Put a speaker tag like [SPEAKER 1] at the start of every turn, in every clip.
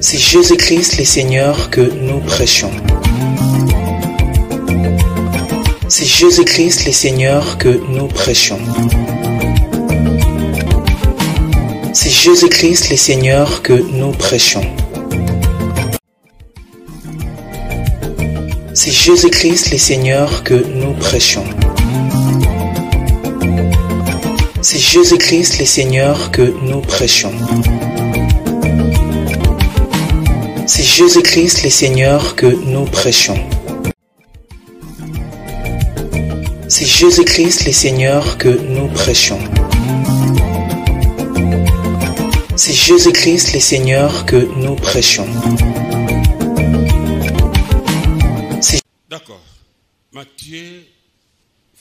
[SPEAKER 1] C'est Jésus-Christ le Seigneur que nous prêchons. C'est Jésus-Christ le Seigneur que nous prêchons. C'est Jésus-Christ le Seigneur que nous prêchons. C'est Jésus-Christ le Seigneur que nous prêchons. C'est Jésus-Christ le Seigneur que nous prêchons. C'est Jésus-Christ le Seigneur que nous prêchons. C'est Jésus-Christ le Seigneur que nous prêchons. C'est Jésus-Christ le Seigneur que nous prêchons.
[SPEAKER 2] D'accord. Matthieu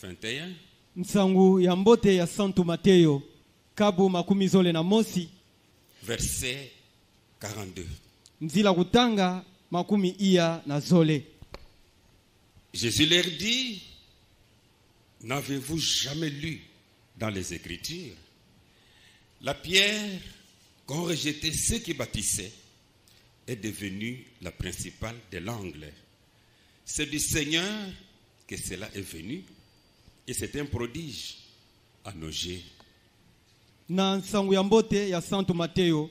[SPEAKER 2] 21.
[SPEAKER 3] Nsangu ya mbote ya Santo Mateo kabu makumi zole na mosi
[SPEAKER 2] verset 42.
[SPEAKER 3] Nzila kutanga makumi iya na zole.
[SPEAKER 2] Jésus leur dit: n'avez-vous jamais lu dans les Écritures la pierre qu'ont rejeté ceux qui bâtissaient est devenue la principale de l'angle. C'est du Seigneur que cela est venu, et c'est un prodige à nos yeux.
[SPEAKER 3] Na nsangu ya mbote ya Santo Mateo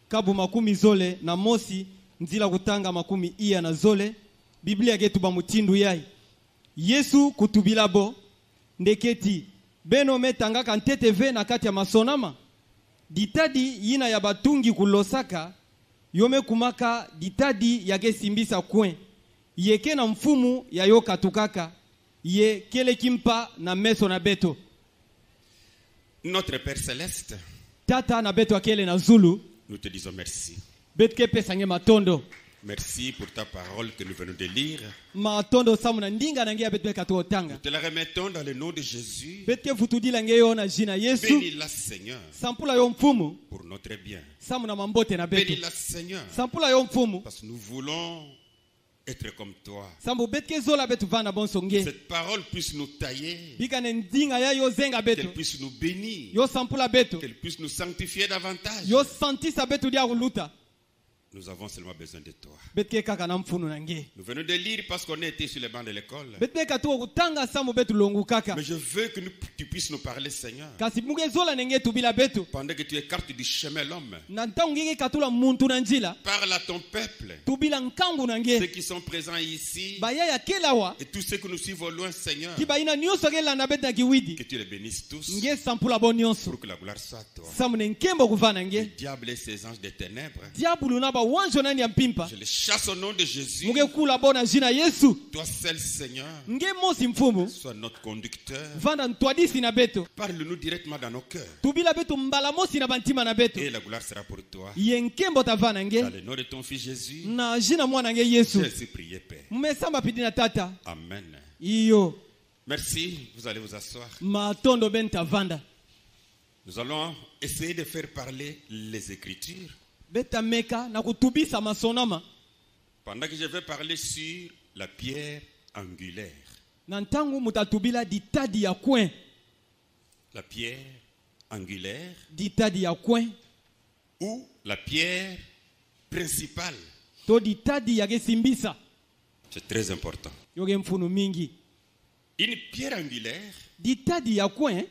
[SPEAKER 3] kabu makumi zole na mosi nzila kutanga makumi iya na zole. Biblia getu ba mutindu yai Yesu kutubilabo ndeketi beno metanga kantete ve na kati ya masonama ditadi yina ya batungi kulosaka yome kumaka ditadi yake simbisa kwen yeke na mfumu ya yoka tukaka ye kele kimpa na meso na beto.
[SPEAKER 2] Notre Père Céleste,
[SPEAKER 3] tata na beto akele na zulu,
[SPEAKER 2] nous te disons merci.
[SPEAKER 3] betke pesange matondo.
[SPEAKER 2] Merci pour ta parole que nous venons de lire.
[SPEAKER 3] Matondo samuna ndinga nangia betwe katuo
[SPEAKER 2] Nous
[SPEAKER 3] tanga.
[SPEAKER 2] te la remettons dans le nom de Jésus.
[SPEAKER 3] Betke futudila ngeyo na jina Yesu.
[SPEAKER 2] Bénis-la, Seigneur,
[SPEAKER 3] Sampula yo mfumu
[SPEAKER 2] pour notre bien.
[SPEAKER 3] samuna mambote na beto.
[SPEAKER 2] Bénis-la, Seigneur,
[SPEAKER 3] Sampula yo mfumu
[SPEAKER 2] parce que nous voulons être comme toi.
[SPEAKER 3] sambu betke zola betu vana bonsonge.
[SPEAKER 2] Cette parole puisse nous tailler,
[SPEAKER 3] Bika ne ndinga ya yo zenga betu.
[SPEAKER 2] qu'elle puisse nous bénir,
[SPEAKER 3] Yo sampula betu.
[SPEAKER 2] qu'elle puisse nous sanctifier davantage.
[SPEAKER 3] Yo santisa betu dia uluta.
[SPEAKER 2] Nous avons seulement besoin de toi.
[SPEAKER 3] Betke kaka na mfunu nange.
[SPEAKER 2] Nous venons de lire parce qu'on a été sur les bancs de l'école.
[SPEAKER 3] Betke katuo kutanga samu betu longu kaka.
[SPEAKER 2] Mais je veux que tu puisses nous parler, Seigneur.
[SPEAKER 3] Kasi muge zola nenge tubila betu.
[SPEAKER 2] Pendant que tu écartes du chemin l'homme,
[SPEAKER 3] Na ntangu ngenge katula muntu na njila.
[SPEAKER 2] parle à ton peuple,
[SPEAKER 3] Tubila nkangu nange.
[SPEAKER 2] ceux qui sont présents ici
[SPEAKER 3] Baya ya kelawa.
[SPEAKER 2] et tous ceux que nous suivons au loin, Seigneur.
[SPEAKER 3] Kibaina nyonso ke landa beta kiwidi.
[SPEAKER 2] Que tu les bénisses tous
[SPEAKER 3] Nge sampula bon nyonso.
[SPEAKER 2] pour que la gloire soit à toi.
[SPEAKER 3] Samune nkembo kuvana
[SPEAKER 2] Le
[SPEAKER 3] nge.
[SPEAKER 2] diable et ses anges des ténèbres,
[SPEAKER 3] Diabulu na ba wanjo nani ya mpimpa.
[SPEAKER 2] je les chasse au nom de Jésus.
[SPEAKER 3] Muge kula bona jina Yesu.
[SPEAKER 2] Toi seul, Seigneur,
[SPEAKER 3] Nge mosi mfumu.
[SPEAKER 2] sois notre conducteur.
[SPEAKER 3] Vanda ntwadisi na beto.
[SPEAKER 2] Parle-nous directement dans nos cœurs.
[SPEAKER 3] Tubila beto mbala mosi na bantima na beto.
[SPEAKER 2] Et la gloire sera pour toi.
[SPEAKER 3] Ye nkembo tavana
[SPEAKER 2] Dans
[SPEAKER 3] nge.
[SPEAKER 2] le nom de ton Fils Jésus,
[SPEAKER 3] Na jina mwana nge Yesu.
[SPEAKER 2] j'ai ainsi prié, Père.
[SPEAKER 3] Mmesamba pidi na tata.
[SPEAKER 2] Amen.
[SPEAKER 3] Iyo.
[SPEAKER 2] Merci, vous allez vous asseoir.
[SPEAKER 3] Matondo benta vanda.
[SPEAKER 2] Nous allons essayer de faire parler les Écritures.
[SPEAKER 3] Beta meka na kutubisa masonama.
[SPEAKER 2] Pendant que je vais parler sur la pierre angulaire.
[SPEAKER 3] Na ntangu mutatubila ditadi ya kwen.
[SPEAKER 2] La pierre angulaire
[SPEAKER 3] Ditadi ya kwen.
[SPEAKER 2] ou la pierre principale.
[SPEAKER 3] To ditadi ya kesimbisa.
[SPEAKER 2] C'est très important.
[SPEAKER 3] Yoge mfunu mingi.
[SPEAKER 2] Une pierre angulaire,
[SPEAKER 3] Ditadi ya kwen.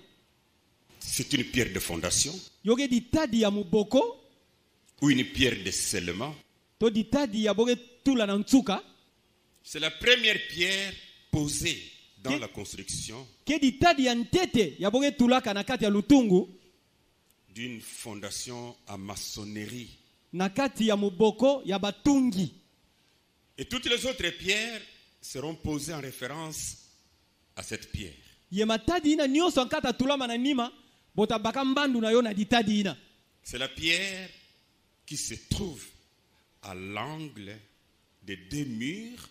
[SPEAKER 2] c'est une pierre de fondation
[SPEAKER 3] Yoge ditadi ya muboko.
[SPEAKER 2] ou une pierre de scellement.
[SPEAKER 3] To ditadi ya boge tula na ntsuka.
[SPEAKER 2] C'est la première pierre posée dans la construction
[SPEAKER 3] Ke ditadi ya ntete ya boge tulaka na kati ya lutungu.
[SPEAKER 2] d'une fondation en maçonnerie.
[SPEAKER 3] Na kati ya muboko ya batungi.
[SPEAKER 2] Et toutes les autres pierres seront posées en référence à cette pierre.
[SPEAKER 3] Ye matadi ina nyonso ankata tulama na nima. Bota baka mbandu na yo na ditadi ina.
[SPEAKER 2] C'est la pierre qui se trouve à l'angle des deux murs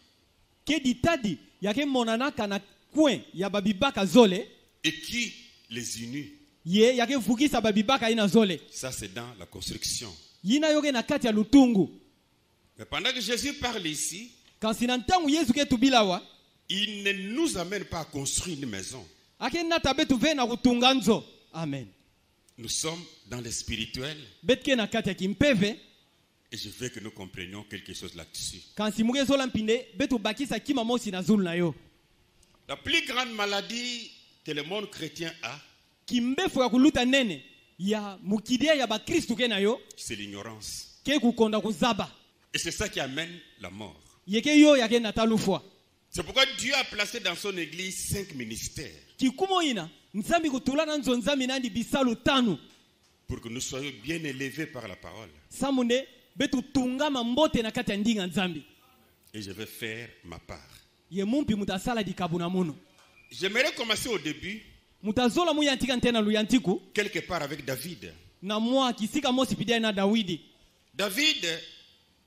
[SPEAKER 3] Ke ditadi ya ke monanaka na kwen ya babibaka zole.
[SPEAKER 2] et qui les unit.
[SPEAKER 3] Ye ya ke vukisa babibaka ina zole.
[SPEAKER 2] Ça, c'est dans la construction.
[SPEAKER 3] Yina yoge na kati ya lutungu.
[SPEAKER 2] Mais pendant que Jésus parle ici,
[SPEAKER 3] Kasi na ntangu Yesu ke tubilawa.
[SPEAKER 2] il ne nous amène pas à construire une maison.
[SPEAKER 3] Ake nata betu ve na kutunga nzo. Amen.
[SPEAKER 2] Nous sommes dans le spirituel
[SPEAKER 3] betke na kati ya kimpeve
[SPEAKER 2] et je veux que nous comprenions quelque chose là-dessus.
[SPEAKER 3] kansi mugezola mpinde betu bakisa kima mosi na zulu na yo.
[SPEAKER 2] La plus grande maladie que le monde chrétien a,
[SPEAKER 3] Kimbefu ya kuluta nene ya mukidia ya bakristu ke na yo
[SPEAKER 2] c'est l'ignorance.
[SPEAKER 3] ke kukonda kuzaba
[SPEAKER 2] Et c'est ça qui amène la mort.
[SPEAKER 3] yeke yo yake natalufwa
[SPEAKER 2] C'est pourquoi Dieu a placé dans son église 5 ministères
[SPEAKER 3] kikumo ina nzambi kutulana nzo nzambi nandi bisalu tanu
[SPEAKER 2] pour que nous soyons bien élevés par la parole.
[SPEAKER 3] samunde betu tungama mbote na kati ya ndinga nzambi
[SPEAKER 2] Et je vais faire ma part.
[SPEAKER 3] ye mumpi mutasala dikabuna muno
[SPEAKER 2] J'aimerais commencer au début,
[SPEAKER 3] mutazola muyantika ntena luyantiku
[SPEAKER 2] quelque part avec David.
[SPEAKER 3] na mwa kisika mosi pidia na Dawidi.
[SPEAKER 2] David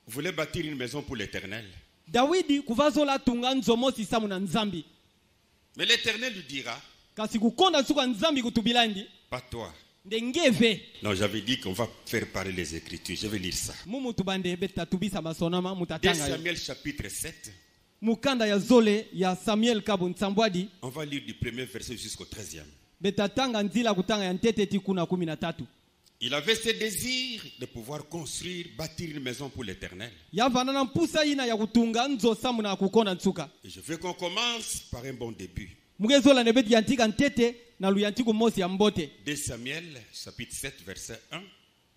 [SPEAKER 2] voulait bâtir une maison pour l'Éternel.
[SPEAKER 3] Dawidi kuvazola tunga nzo mosi samu na nzambi
[SPEAKER 2] Mais l'Éternel lui dira,
[SPEAKER 3] kasi kukonda suka nzambi kutubilandi
[SPEAKER 2] pas toi.
[SPEAKER 3] ndengeve
[SPEAKER 2] Non, j'avais dit qu'on va faire parler les Écritures. Je vais lire ça.
[SPEAKER 3] mumu tubande beta tubisa masonama
[SPEAKER 2] 2
[SPEAKER 3] mutatanga yo.
[SPEAKER 2] Samuel chapitre 7.
[SPEAKER 3] Mukanda ya zole ya Samuel kabu nsambwadi
[SPEAKER 2] On va lire du premier verset jusqu'au 13e.
[SPEAKER 3] betatanga nzila kutanga ya nteteti kuna 13.
[SPEAKER 2] Il avait ce désir de pouvoir construire, bâtir une maison pour l'Éternel.
[SPEAKER 3] Yavanana mpusa ina ya kutunga nzo samu na kukonda nsuka
[SPEAKER 2] Et je veux qu'on commence par un bon début.
[SPEAKER 3] mugezola nebeti yantika ntete na luyantiku mosi ya mbote
[SPEAKER 2] 2 Samuel chapitre 7 verset 1.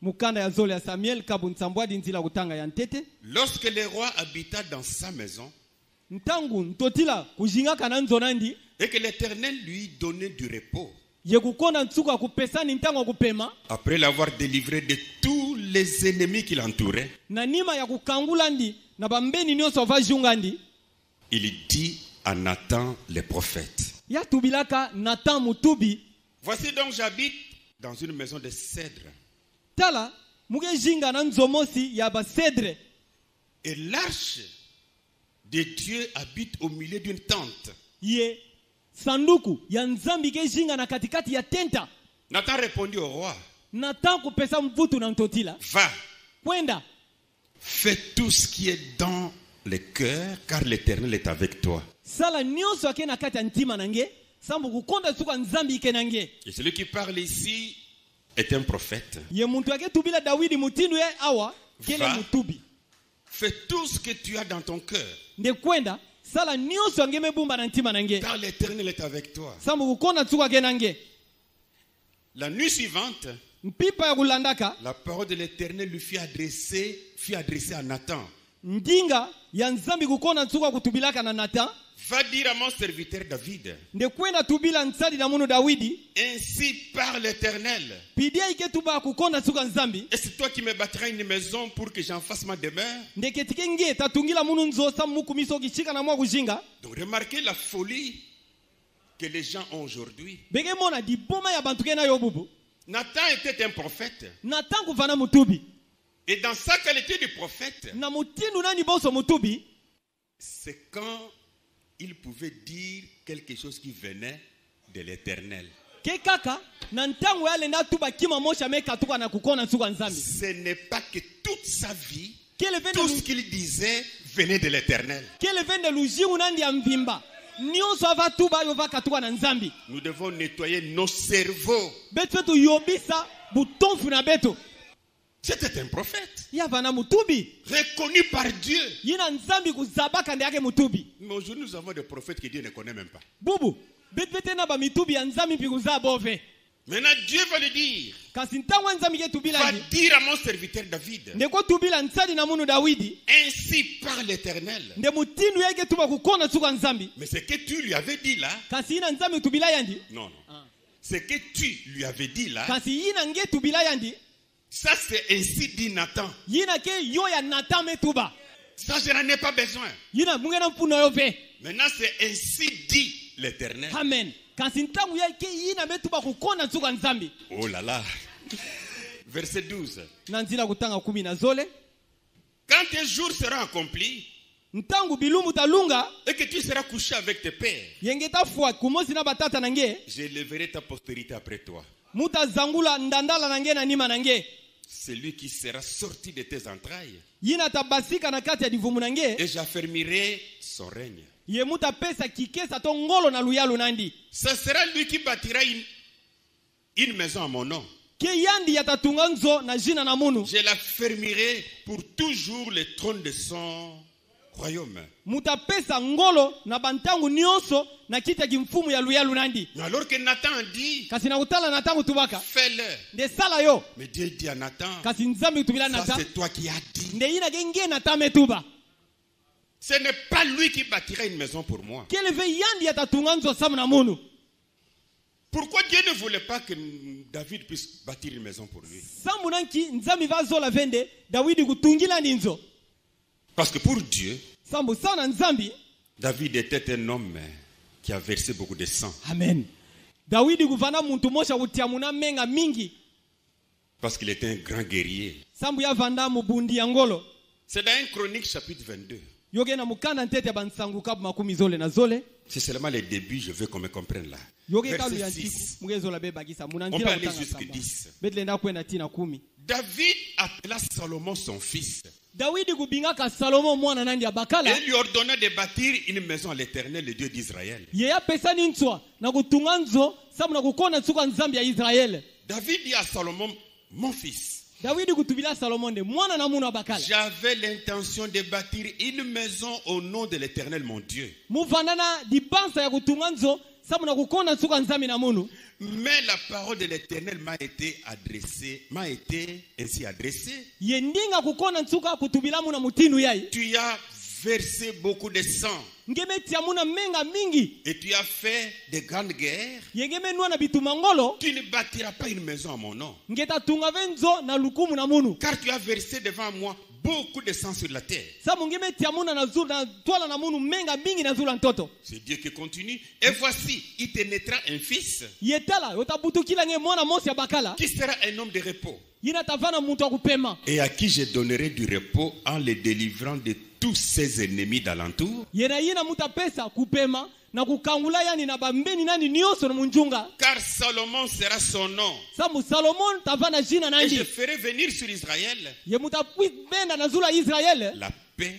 [SPEAKER 3] mukanda ya zole ya Samuel kabu nsambwadi nzila kutanga ya ntete
[SPEAKER 2] Lorsque le roi habita dans sa maison
[SPEAKER 3] ntangu ntotila kujingaka na nzo nandi
[SPEAKER 2] et que l'Éternel lui donnait du repos,
[SPEAKER 3] ye kukonda nsuka kupesani ntango kupema
[SPEAKER 2] après l'avoir délivré de tous les ennemis qui l'entouraient,
[SPEAKER 3] na nima ya kukangula ndi na bambeni nyonso vajunga ndi
[SPEAKER 2] il dit à Nathan le prophète,
[SPEAKER 3] yatubilaka Nathan mutubi
[SPEAKER 2] voici donc j'habite dans une maison de cèdre
[SPEAKER 3] tala mugejinga na nzo mosi ya basedre
[SPEAKER 2] et l'arche de Dieu habite au milieu d'une tente.
[SPEAKER 3] ye sanduku ya nzambi kejinga na katikati ya tenta.
[SPEAKER 2] Nathan répondit au roi,
[SPEAKER 3] Nathan kupesa mvutu na ntotila
[SPEAKER 2] va,
[SPEAKER 3] kwenda
[SPEAKER 2] fais tout ce qui est dans le cœur, car l'Éternel est avec toi.
[SPEAKER 3] sala nyonso ake na kati ya ntima nange sambu kukonda suka nzambi ike nange.
[SPEAKER 2] Et celui qui parle ici est un prophète.
[SPEAKER 3] Ye muntu ake tubila Dawidi mutindu ye awa kele
[SPEAKER 2] Va.
[SPEAKER 3] mutubi
[SPEAKER 2] Fais tout ce que tu as dans ton cœur,
[SPEAKER 3] nde kwenda sala nyonso ange mebumba na ntima nange
[SPEAKER 2] car l'Éternel est avec toi.
[SPEAKER 3] sambu kukonda suka ake nange.
[SPEAKER 2] La nuit suivante,
[SPEAKER 3] Mpipa ya kulandaka
[SPEAKER 2] la parole de l'Éternel lui fut adressée à Nathan.
[SPEAKER 3] ndinga ya nzambi kukonda nsuka kutubilaka na Nathan
[SPEAKER 2] Va dire à mon serviteur David,
[SPEAKER 3] nde kwenda tubila nsadi na munu Dawidi
[SPEAKER 2] ainsi parle l'Éternel.
[SPEAKER 3] pidia ike tuba kukonda suka nzambi
[SPEAKER 2] Et c'est toi qui me bâtiras une maison pour que j'en fasse ma demeure.
[SPEAKER 3] nde ketike nge tatungila munu nzosa mukumiso kishika na mwa kujinga
[SPEAKER 2] Donc remarquez la folie que les gens ont aujourd'hui.
[SPEAKER 3] bege mona diboma ya bantu kena yo bubu.
[SPEAKER 2] Nathan était un prophète.
[SPEAKER 3] Nathan kuvana mutubi
[SPEAKER 2] Et dans sa qualité de prophète,
[SPEAKER 3] na mutindu nani boso mutubi
[SPEAKER 2] c'est quand il pouvait dire quelque chose qui venait de l'Éternel.
[SPEAKER 3] ke kaka na ntango yale na tuba kima mosha meka tuka na kukona suka nzambi
[SPEAKER 2] Ce n'est pas que toute sa vie,
[SPEAKER 3] kele
[SPEAKER 2] tout ce
[SPEAKER 3] vende
[SPEAKER 2] qu'il disait venait de l'Éternel.
[SPEAKER 3] kele vende lujimu nandi ya mvimba nyonso ava tuba yo vaka tuka na nzambi
[SPEAKER 2] Nous devons nettoyer nos cerveaux.
[SPEAKER 3] betu fetu yobisa butonfu na beto
[SPEAKER 2] C'était un prophète,
[SPEAKER 3] yavana mutubi
[SPEAKER 2] reconnu par Dieu.
[SPEAKER 3] yina nzambi kuzabaka ndi yake mutubi
[SPEAKER 2] Mais aujourd'hui, nous avons des prophètes que Dieu ne connaît même pas.
[SPEAKER 3] bubu betu fete na ba mitubi ya nzambi mpi kuzabove
[SPEAKER 2] Maintenant, Dieu va le dire.
[SPEAKER 3] kasi ntango nzambi ke tubila
[SPEAKER 2] Va
[SPEAKER 3] ndi
[SPEAKER 2] dire à mon serviteur David,
[SPEAKER 3] ndeko tubila nsadi na munu Dawidi
[SPEAKER 2] ainsi parle l'Éternel.
[SPEAKER 3] nde mutindu yake tuba kukona suka nzambi
[SPEAKER 2] Mais ce que tu lui avais dit là,
[SPEAKER 3] kasi yina nzambi tubila yandi
[SPEAKER 2] non, non. Ce que tu lui avais dit là,
[SPEAKER 3] kasi yina nge tubila yandi
[SPEAKER 2] ça c'est ainsi dit Nathan.
[SPEAKER 3] yina ke yo ya Nathan metuba
[SPEAKER 2] Ça, je n'en ai pas besoin.
[SPEAKER 3] yina mungena mpuno yo ve
[SPEAKER 2] Maintenant, c'est ainsi dit l'Éternel.
[SPEAKER 3] amen kasi ntangu yake yina metuba kukona suka nzambi
[SPEAKER 2] Oh là là. Verset 12.
[SPEAKER 3] na nzila kutanga 10 na zole
[SPEAKER 2] Quand tes jours seront accomplis
[SPEAKER 3] ntangu bilumu talunga
[SPEAKER 2] et que tu seras couché avec tes pères,
[SPEAKER 3] yenge tafua kumosi na batata nange
[SPEAKER 2] j'élèverai ta postérité après toi.
[SPEAKER 3] muta zangula ndandala nange na nima nange
[SPEAKER 2] Celui qui sera sorti de tes entrailles,
[SPEAKER 3] yina tabasika na kati ya divumu nange
[SPEAKER 2] et j'affermirai son règne.
[SPEAKER 3] ye muta pesa kikesa to ngolo na luyalu nandi
[SPEAKER 2] Ce sera lui qui bâtira une maison à mon nom.
[SPEAKER 3] ke yandi yatatunga nzo na jina na munu
[SPEAKER 2] Je la fermerai pour toujours le trône de son royaume.
[SPEAKER 3] mutapesa ngolo na bantangu nyonso na kiti ya kimfumu ya luyalu nandi.
[SPEAKER 2] Alors que Nathan dit,
[SPEAKER 3] Kasi na utala Nathan tubaka
[SPEAKER 2] fais-le.
[SPEAKER 3] nde sala yo
[SPEAKER 2] Mais Dieu dit à Nathan,
[SPEAKER 3] kasi nzambi kutubila
[SPEAKER 2] ça
[SPEAKER 3] Nathan
[SPEAKER 2] c'est toi qui as dit.
[SPEAKER 3] nde ina genge Nathan metuba
[SPEAKER 2] Ce n'est pas lui qui bâtira une maison pour moi.
[SPEAKER 3] kele ve yandi yatatunga nzo samu na munu.
[SPEAKER 2] Pourquoi Dieu ne voulait pas que David puisse bâtir une maison pour lui?
[SPEAKER 3] Samu nanki nzambi vazola vende Dawidi kutungila ninzo.
[SPEAKER 2] Parce que pour Dieu,
[SPEAKER 3] Sambu sana nzambi.
[SPEAKER 2] David était un homme qui a versé beaucoup de sang.
[SPEAKER 3] Amen. Dawidi kuvana muntu mosha utiamuna menga mingi.
[SPEAKER 2] Parce qu'il était un grand guerrier.
[SPEAKER 3] Sambu ya vanda mubundi ya ngolo.
[SPEAKER 2] C'est dans 1 Chronique chapitre 22.
[SPEAKER 3] Yoge na mukana ntete bansangu kabu makumi zole na zole.
[SPEAKER 2] C'est seulement les débuts, je veux qu'on me comprenne là.
[SPEAKER 3] Yoge kalu
[SPEAKER 2] Verset
[SPEAKER 3] ya ntiku
[SPEAKER 2] 6.
[SPEAKER 3] mugezo la beba gisa
[SPEAKER 2] On
[SPEAKER 3] munanjira
[SPEAKER 2] peut aller
[SPEAKER 3] kutanga
[SPEAKER 2] jusqu'à
[SPEAKER 3] samba.
[SPEAKER 2] 10.
[SPEAKER 3] Betle nda kwenda tina 10.
[SPEAKER 2] David appela Salomon son fils
[SPEAKER 3] Dawidi kubingaka Salomo mwana nandi ya bakala.
[SPEAKER 2] et lui ordonna de bâtir une maison à l'Éternel, le Dieu d'Israël.
[SPEAKER 3] Yeya pesa nintswa na kutunga nzo sabu na kukona tsuka nzambi ya Israel.
[SPEAKER 2] David dit à Salomon, mon fils,
[SPEAKER 3] Dawidi kutubila Salomo nde mwana na muna bakala.
[SPEAKER 2] j'avais l'intention de bâtir une maison au nom de l'Éternel, mon Dieu.
[SPEAKER 3] Muvanana dipansa ya kutunga nzo sabu na kukona tsuka nzambi na munu.
[SPEAKER 2] Mais la parole de l'Éternel m'a été ainsi adressée.
[SPEAKER 3] Yendinga kukona tsuka kutubila muna mutinu yai.
[SPEAKER 2] Tu as versé beaucoup de sang
[SPEAKER 3] Ngemeti ya muna menga mingi.
[SPEAKER 2] et tu as fait de grandes guerres.
[SPEAKER 3] Yengeme nua na bitumangolo.
[SPEAKER 2] Tu ne bâtiras pas une maison à mon nom.
[SPEAKER 3] Ngeta tunga venzo na lukumu na munu.
[SPEAKER 2] Car tu as versé devant moi beaucoup de sang sur la terre.
[SPEAKER 3] Sabu ngemeti ya muna na zula na twala na munu menga mingi na zula ntoto.
[SPEAKER 2] C'est Dieu qui continue. Et voici, il te naîtra un fils
[SPEAKER 3] Yetala yotabutu kila nge mwana mosi ya bakala.
[SPEAKER 2] qui sera un homme de repos.
[SPEAKER 3] Yina tavana muntu wa kupema.
[SPEAKER 2] Et à qui je donnerai du repos en le délivrant de tous ses ennemis d'alentour.
[SPEAKER 3] Yina muta pesa kupema na kukangula yani na bambeni nani nyoso na munjunga.
[SPEAKER 2] Car Salomon sera son nom.
[SPEAKER 3] Samu Salomon tavana jina
[SPEAKER 2] Et
[SPEAKER 3] nandi.
[SPEAKER 2] je ferai venir sur Israël
[SPEAKER 3] Ye muta benda na zula Israel.
[SPEAKER 2] la paix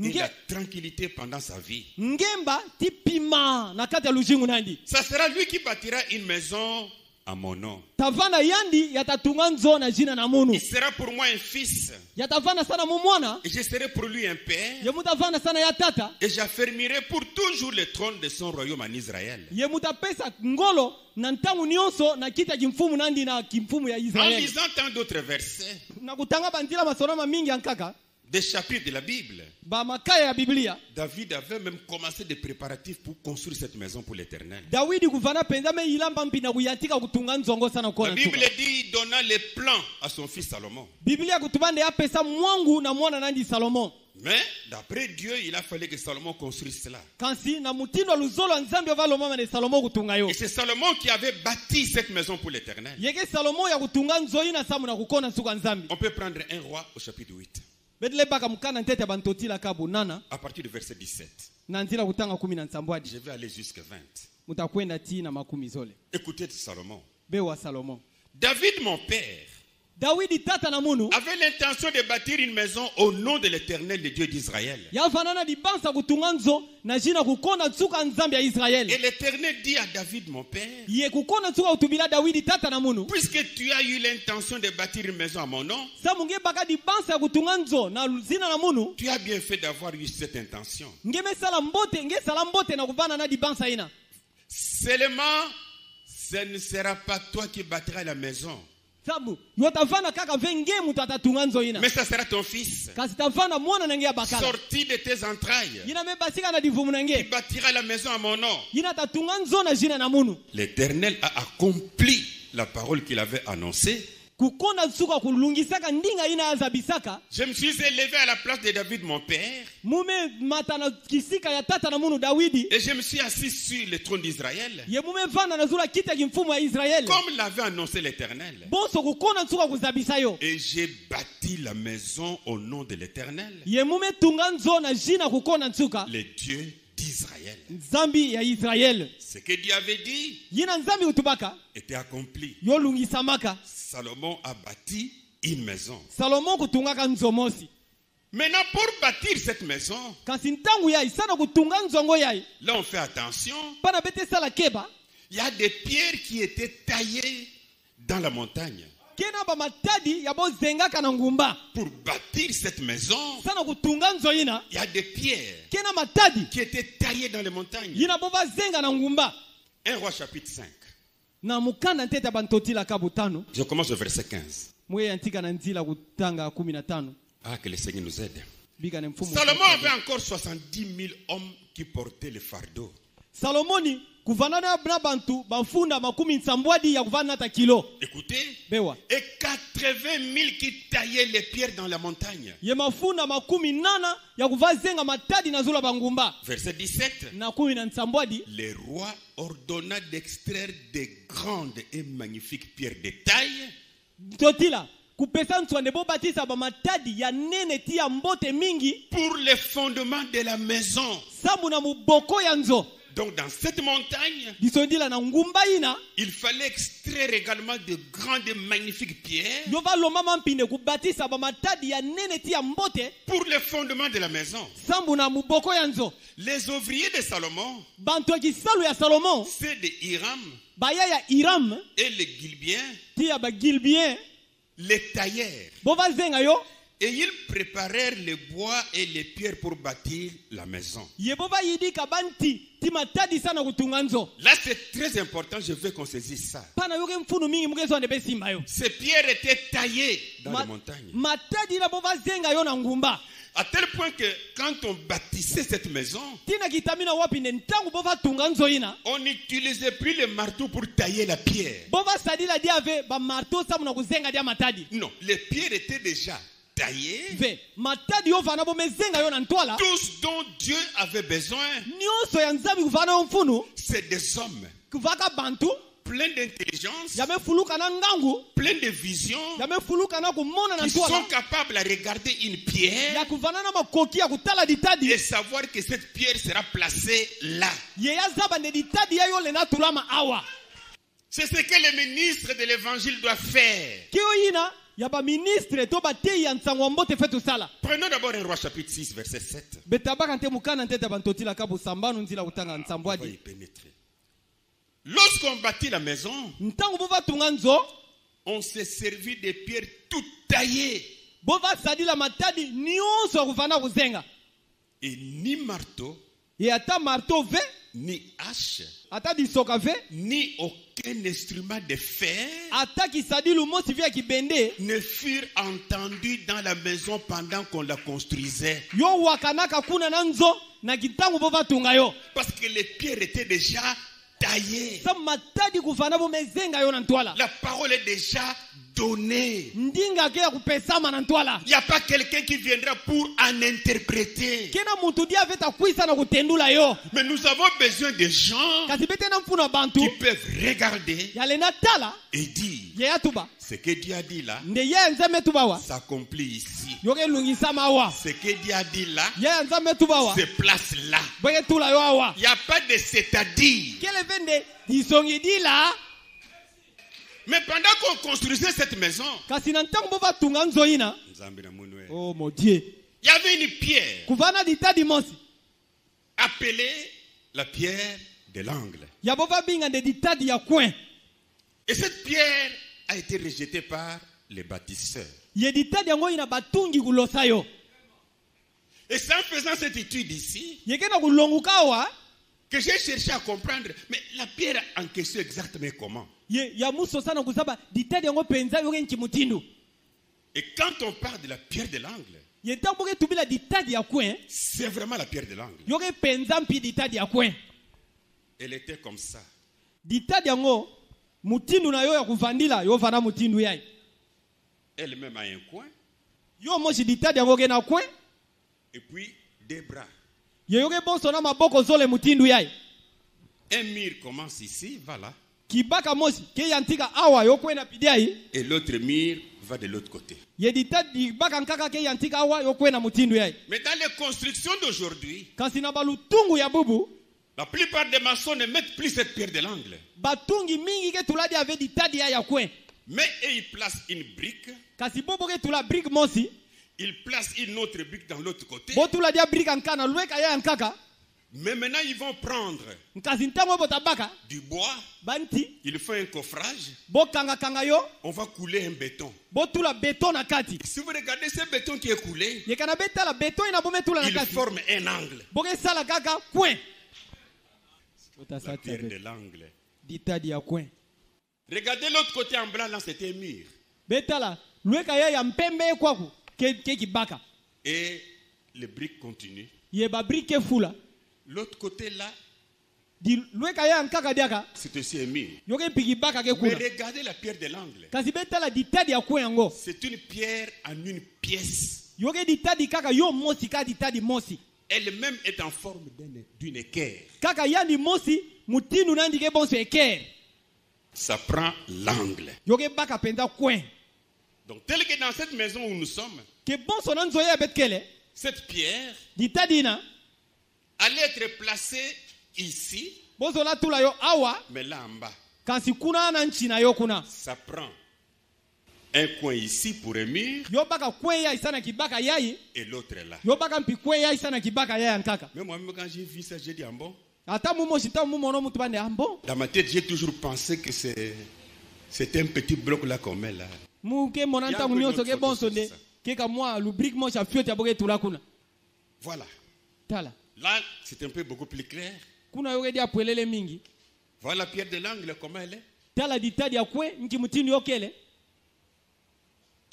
[SPEAKER 2] et la tranquillité pendant sa vie.
[SPEAKER 3] Ngemba tipima na kati ya lujingu nandi.
[SPEAKER 2] Ça sera lui qui bâtira une maison à mon nom.
[SPEAKER 3] Tavana yandi yatatunga nzo na jina na munu.
[SPEAKER 2] Il sera pour moi un fils.
[SPEAKER 3] Yatavana sana mumwana.
[SPEAKER 2] Et je serai pour lui un père.
[SPEAKER 3] Ye mutavana sana ya tata.
[SPEAKER 2] Et j'affermirai pour toujours le trône de son royaume en Israël.
[SPEAKER 3] Ye mutapesa ngolo na ntangu nyonso na kita kimfumu nandi na kimfumu ya
[SPEAKER 2] En
[SPEAKER 3] Israel.
[SPEAKER 2] lisant tant d'autres versets
[SPEAKER 3] Na kutanga bandila masoroma mingi ankaka.
[SPEAKER 2] des chapitres de la Bible,
[SPEAKER 3] Ba makaya ya Biblia.
[SPEAKER 2] David avait même commencé des préparatifs pour construire cette maison pour l'Éternel.
[SPEAKER 3] Dawidi kuvana penza me ilamba mpina kuyatika kutunga nzongo sana
[SPEAKER 2] La
[SPEAKER 3] kona
[SPEAKER 2] Bible
[SPEAKER 3] tuka.
[SPEAKER 2] dit, donnant les plans à son fils Salomon.
[SPEAKER 3] Biblia kutubande ya pesa mwangu na mwana nandi Salomon.
[SPEAKER 2] Mais d'après Dieu, il a fallu que Salomon construise cela.
[SPEAKER 3] Kansi na mutindo luzolo nzambi ovalo mama ne Salomon kutunga yo.
[SPEAKER 2] Et c'est Salomon qui avait bâti cette maison pour l'Éternel.
[SPEAKER 3] Yeke Salomon ya kutunga nzoi na samu na kukona nsuka nzambi.
[SPEAKER 2] On peut prendre un roi au chapitre 8,
[SPEAKER 3] Bedle baka mukana ntete bantoti la kabu nana.
[SPEAKER 2] à partir du verset 17.
[SPEAKER 3] Na nzila kutanga 10 na nsambwadi.
[SPEAKER 2] Je vais aller jusqu'à 20.
[SPEAKER 3] Mutakwenda ti na makumi zole.
[SPEAKER 2] Écoutez Salomon.
[SPEAKER 3] Bewa Salomon.
[SPEAKER 2] David, mon père,
[SPEAKER 3] Dawidi tata na munu.
[SPEAKER 2] avait l'intention de bâtir une maison au nom de l'Éternel, le Dieu d'Israël.
[SPEAKER 3] Ya fanana di bansa kutunga nzo na jina kukona nsuka nzambi ya Israel.
[SPEAKER 2] Et l'Éternel dit à David, mon père,
[SPEAKER 3] Ye kukona nsuka utubila Dawidi tata na munu.
[SPEAKER 2] puisque tu as eu l'intention de bâtir une maison à mon nom,
[SPEAKER 3] Samu nge baka di bansa kutunga nzo na zina na munu.
[SPEAKER 2] tu as bien fait d'avoir eu cette intention.
[SPEAKER 3] Nge me sala mbote, nge sala mbote na kuvana na di bansa ina.
[SPEAKER 2] Seulement, ce ne sera pas toi qui bâtiras la maison,
[SPEAKER 3] Sabu, yotavana kaka venge mutu atatunga nzo ina.
[SPEAKER 2] mais ça sera ton fils,
[SPEAKER 3] Kasi tavana mwana na nge ya bakala.
[SPEAKER 2] sorti de tes entrailles,
[SPEAKER 3] Yina me basika na divumu na
[SPEAKER 2] qui
[SPEAKER 3] nge.
[SPEAKER 2] bâtira la maison à mon nom.
[SPEAKER 3] Yina tatunga nzo na jina na munu.
[SPEAKER 2] L'Éternel a accompli la parole qu'il avait annoncée.
[SPEAKER 3] Kukonda nsuka kulungisaka ndinga ina azabisaka.
[SPEAKER 2] Je me suis élevé à la place de David, mon père,
[SPEAKER 3] Mume mata na kisika ya tata na munu Dawidi.
[SPEAKER 2] et je me suis assis sur le trône d'Israël,
[SPEAKER 3] Ye mume vana na zula kita kimfumu ya Israel.
[SPEAKER 2] comme l'avait annoncé l'Éternel.
[SPEAKER 3] Bonso kukona nsuka kuzabisa yo.
[SPEAKER 2] Et j'ai bâti la maison au nom de l'Éternel,
[SPEAKER 3] Ye mume tunga nzo na jina kukona nsuka.
[SPEAKER 2] le Dieu d'Israël.
[SPEAKER 3] Nzambi ya Israel.
[SPEAKER 2] Ce que Dieu avait dit
[SPEAKER 3] Yina nzambi utubaka.
[SPEAKER 2] était accompli.
[SPEAKER 3] Yo lungisamaka.
[SPEAKER 2] Salomon a bâti une maison.
[SPEAKER 3] Salomon kutungaka nzo mosi.
[SPEAKER 2] Maintenant, pour bâtir cette maison,
[SPEAKER 3] Kasi ntangu yai sana kutunga nzongo yai.
[SPEAKER 2] là on fait attention,
[SPEAKER 3] Pana bete sala keba.
[SPEAKER 2] il y a des pierres qui étaient taillées dans la montagne.
[SPEAKER 3] kena ba matadi ya bozenga kana ngumba
[SPEAKER 2] Pour bâtir cette maison,
[SPEAKER 3] sana kutunga nzoina
[SPEAKER 2] il y a des pierres
[SPEAKER 3] kena matadi
[SPEAKER 2] qui étaient taillées dans les montagnes.
[SPEAKER 3] yina boba zenga na ngumba
[SPEAKER 2] 1 Roi chapitre 5.
[SPEAKER 3] na mukanda nteta bantotila kabutano
[SPEAKER 2] Je commence au verset 15.
[SPEAKER 3] mwe antika na nzila kutanga 15
[SPEAKER 2] Ah, que le Seigneur nous aide.
[SPEAKER 3] bika ne mfumo
[SPEAKER 2] Salomon avait encore 70 000 hommes qui portaient le fardeau.
[SPEAKER 3] Salomoni kuvanana na bantu bafunda makumi nsambwadi ya kuvana ta kilo
[SPEAKER 2] Écoutez,
[SPEAKER 3] bewa
[SPEAKER 2] et 80 000 qui taillaient les pierres dans la montagne.
[SPEAKER 3] ye mafunda makumi nana ya kuvazenga matadi na zula bangumba
[SPEAKER 2] Verset 17.
[SPEAKER 3] na kumi na nsambwadi
[SPEAKER 2] Le roi ordonna d'extraire des grandes et magnifiques pierres de taille
[SPEAKER 3] totila kupesa nswande bobatisa ba matadi ya nene ti ya mbote mingi
[SPEAKER 2] pour les fondements de la maison.
[SPEAKER 3] samu na muboko ya nzo
[SPEAKER 2] Donc dans cette montagne,
[SPEAKER 3] disondila na ngumba ina
[SPEAKER 2] il fallait extraire également de grandes et magnifiques pierres
[SPEAKER 3] yo balomba mampinde kubatisa ba matadi ya nene ti ya mbote
[SPEAKER 2] pour les fondements de la maison.
[SPEAKER 3] sambu na muboko ya nzo
[SPEAKER 2] Les ouvriers de Salomon,
[SPEAKER 3] bantu ya kisalu ya Salomon
[SPEAKER 2] c'est de Hiram
[SPEAKER 3] baya ya Hiram
[SPEAKER 2] et les Gilbiens,
[SPEAKER 3] ti ya bagilbien
[SPEAKER 2] les taillèrent.
[SPEAKER 3] bovazenga yo
[SPEAKER 2] Et ils préparèrent les bois et les pierres pour bâtir la maison.
[SPEAKER 3] ye bobayidika banti ti matadi sana kutunga nzo
[SPEAKER 2] Là, c'est très important, je veux qu'on saisisse ça.
[SPEAKER 3] pana yoke mfunu mingi mugezwande besimba yo
[SPEAKER 2] Ces pierres étaient taillées dans les montagnes.
[SPEAKER 3] matadi na bovazenga yo na ngumba
[SPEAKER 2] À tel point que quand on bâtissait cette maison,
[SPEAKER 3] tina kitamina wapi ne ntangu bovatunga nzo ina
[SPEAKER 2] on n'utilisait plus le marteau pour tailler la pierre.
[SPEAKER 3] bovasadila dia ave bamarto samu na kuzenga dia matadi
[SPEAKER 2] Non, les pierres étaient déjà taillées.
[SPEAKER 3] ve matadi yo vana bomezenga yo na ntwala
[SPEAKER 2] Tout ce dont Dieu avait besoin,
[SPEAKER 3] nyonso ya nzambi kuvana yo mfunu
[SPEAKER 2] c'est des hommes
[SPEAKER 3] kuvaka bantu
[SPEAKER 2] pleins d'intelligence,
[SPEAKER 3] yamefuluka na ngangu
[SPEAKER 2] pleins de vision,
[SPEAKER 3] yamefuluka na kumona na
[SPEAKER 2] qui sont
[SPEAKER 3] ntwala
[SPEAKER 2] capables à regarder une pierre
[SPEAKER 3] ya kuvana na makoki ya kutala ditadi
[SPEAKER 2] et savoir que cette pierre sera placée là.
[SPEAKER 3] ye yazaba nde ditadi ya yo le na tulama awa
[SPEAKER 2] C'est ce que le ministre de l'évangile doit faire.
[SPEAKER 3] kio yina ya baministre to bateyi ya nsango ya mbote fe tosala
[SPEAKER 2] Prenons d'abord un roi chapitre 6, verset 7.
[SPEAKER 3] betabaka nte mukana ntete bantotilaka busambanu nzila kutanga
[SPEAKER 2] On va y
[SPEAKER 3] nsambwadi
[SPEAKER 2] pénétrer. Lorsqu'on bâtit la maison,
[SPEAKER 3] ntango bovatunga nzo
[SPEAKER 2] on s'est servi des pierres toutes taillées.
[SPEAKER 3] bovasadila matadi nyonso ya kuvana kuzenga
[SPEAKER 2] Et ni marteau,
[SPEAKER 3] ye ata marto ve
[SPEAKER 2] ni hache,
[SPEAKER 3] ata disoka ve
[SPEAKER 2] ni aucun instrument de fer
[SPEAKER 3] ata kisadilu mosi ve ya kibende
[SPEAKER 2] ne furent entendus dans la maison pendant qu'on la construisait.
[SPEAKER 3] yo wakanaka kuna na nzo na kitango bovatunga yo
[SPEAKER 2] Parce que les pierres étaient déjà taillées.
[SPEAKER 3] sa matadi kuvana bomezenga yo na ntwala
[SPEAKER 2] La parole est déjà donnée.
[SPEAKER 3] ndinga ke ya kupesama na ntwala
[SPEAKER 2] Il n'y a pas quelqu'un qui viendra pour en interpréter.
[SPEAKER 3] kena muntu dia ve takwisa na kutendula yo
[SPEAKER 2] Mais nous avons besoin de gens
[SPEAKER 3] kasi bete na mfuna bantu
[SPEAKER 2] qui peuvent regarder
[SPEAKER 3] yale na tala
[SPEAKER 2] et dire
[SPEAKER 3] ye yatuba
[SPEAKER 2] ce que Dieu a dit là
[SPEAKER 3] nde ye ya nzambe tubawa
[SPEAKER 2] s'accomplit ici.
[SPEAKER 3] yo ke lungisama awa
[SPEAKER 2] Ce que Dieu a dit là
[SPEAKER 3] ye ya nzambe tubawa
[SPEAKER 2] se place là.
[SPEAKER 3] boye tula yo awa
[SPEAKER 2] Il n'y a pas de c'est-à-dire.
[SPEAKER 3] kele ve nde disongi dila
[SPEAKER 2] Mais pendant qu'on construisait cette maison,
[SPEAKER 3] kasi na ntango bovatunga nzo ina
[SPEAKER 2] il
[SPEAKER 3] oh mon dieu
[SPEAKER 2] y avait une pierre
[SPEAKER 3] kuvana ditadi mosi
[SPEAKER 2] appelée la pierre de l'angle.
[SPEAKER 3] ya bovabinga nde ditadi ya kwen
[SPEAKER 2] Et cette pierre a été rejetée par les bâtisseurs.
[SPEAKER 3] ye ditadi yango ina batungi kulosa yo
[SPEAKER 2] Et c'est en faisant cette étude ici
[SPEAKER 3] ye ke na kulonguka awa
[SPEAKER 2] que j'ai cherché à comprendre, mais la pierre en question exactement comment.
[SPEAKER 3] ye ya muso sana kusaba ditadi yango penza yo ke nkimutindu
[SPEAKER 2] Et quand on parle de la pierre de l'angle,
[SPEAKER 3] ye ntango ke tubila ditadi ya kwen
[SPEAKER 2] c'est vraiment la pierre de l'angle.
[SPEAKER 3] yo ke penza mpi ditadi ya kwen
[SPEAKER 2] Elle était comme ça.
[SPEAKER 3] ditadi yango mutindu na yo ya kuvandila yo vana mutindu yai
[SPEAKER 2] Elle-même a un coin,
[SPEAKER 3] yo moshi ditadi yango ke na kwen
[SPEAKER 2] et puis deux bras.
[SPEAKER 3] ye yo ke bonso na maboko zole mutindu yai
[SPEAKER 2] Un mur commence ici, va là,
[SPEAKER 3] kibaka mosi ke ya ntika awa yo kwen na pidi ai
[SPEAKER 2] et l'autre mur va de l'autre côté.
[SPEAKER 3] ye ditadi baka nkaka ke ya ntika awa yo kwen na mutindu yai
[SPEAKER 2] Mais dans les constructions d'aujourd'hui,
[SPEAKER 3] kasi na balutungu ya bubu
[SPEAKER 2] la plupart des maçons ne mettent plus cette pierre de l'angle.
[SPEAKER 3] batungi mingi ke tuladi ave ditadi ya kwen
[SPEAKER 2] Mais et ils placent une brique,
[SPEAKER 3] kasi bobo ke tula brique mosi
[SPEAKER 2] ils placent une autre brique dans l'autre côté.
[SPEAKER 3] bo tuladi ya brique ankana lweka ya nkaka
[SPEAKER 2] Mais maintenant, ils vont prendre
[SPEAKER 3] nkazi ntango botabaka
[SPEAKER 2] du bois,
[SPEAKER 3] banti
[SPEAKER 2] il faut un coffrage,
[SPEAKER 3] bokanga kanga yo
[SPEAKER 2] on va couler un béton.
[SPEAKER 3] botula beton na kati
[SPEAKER 2] Si vous regardez ce béton qui est coulé,
[SPEAKER 3] yekana betala beton ina bometula na
[SPEAKER 2] il
[SPEAKER 3] kati
[SPEAKER 2] forme un angle.
[SPEAKER 3] bokesala kaka coin
[SPEAKER 2] La pierre de l'angle.
[SPEAKER 3] ditadi ya coin
[SPEAKER 2] Regardez l'autre côté en blanc, là c'était un mur.
[SPEAKER 3] betala lweka ya ya mpembe ekwaku ke kibaka
[SPEAKER 2] Et les briques continuent.
[SPEAKER 3] ye babrike fula
[SPEAKER 2] L'autre côté là,
[SPEAKER 3] di lweka ya nkaka diaka
[SPEAKER 2] c'est aussi un mur.
[SPEAKER 3] yoke mpiki baka ke
[SPEAKER 2] Mais
[SPEAKER 3] kuna
[SPEAKER 2] regardez la pierre de l'angle.
[SPEAKER 3] kasi betala ditadi ya coin yango
[SPEAKER 2] C'est une pierre en une pièce.
[SPEAKER 3] yoke ditadi kaka yo mosi ka ditadi mosi
[SPEAKER 2] Elle-même est en forme d'une équerre.
[SPEAKER 3] kaka yani mosi mutinu nandike bonso eker
[SPEAKER 2] Ça prend l'angle.
[SPEAKER 3] yoke baka penza coin
[SPEAKER 2] Donc tel que dans cette maison où nous sommes,
[SPEAKER 3] ke bonso na nzoya betkele
[SPEAKER 2] cette pierre
[SPEAKER 3] ditadina
[SPEAKER 2] allait être placée ici,
[SPEAKER 3] bonso la tula yo awa
[SPEAKER 2] mais là en bas.
[SPEAKER 3] kasi kuna na nchi na yo kuna
[SPEAKER 2] Ça prend un coin ici pour un mur
[SPEAKER 3] yo baka coin ya isana kibaka yai
[SPEAKER 2] et l'autre est là.
[SPEAKER 3] yo baka mpi coin ya isana kibaka yai nkaka
[SPEAKER 2] Mais moi-même quand j'ai vu ça, j'ai dit, ah bon?
[SPEAKER 3] ata mumo shita mumo no mutu bande ambo
[SPEAKER 2] Dans ma tête, j'ai toujours pensé que c'est un petit bloc là qu'on met là.
[SPEAKER 3] muke monanta munyoso ke bonso de ke ka moi lubrique mo cha fiot ya boke tula kuna
[SPEAKER 2] Voilà.
[SPEAKER 3] tala
[SPEAKER 2] Là, c'est un peu beaucoup plus clair.
[SPEAKER 3] kuna yoke dia pwelele mingi
[SPEAKER 2] Voilà la pierre de l'angle, comment elle est.
[SPEAKER 3] tala ditadi ya coin nki mutini yokele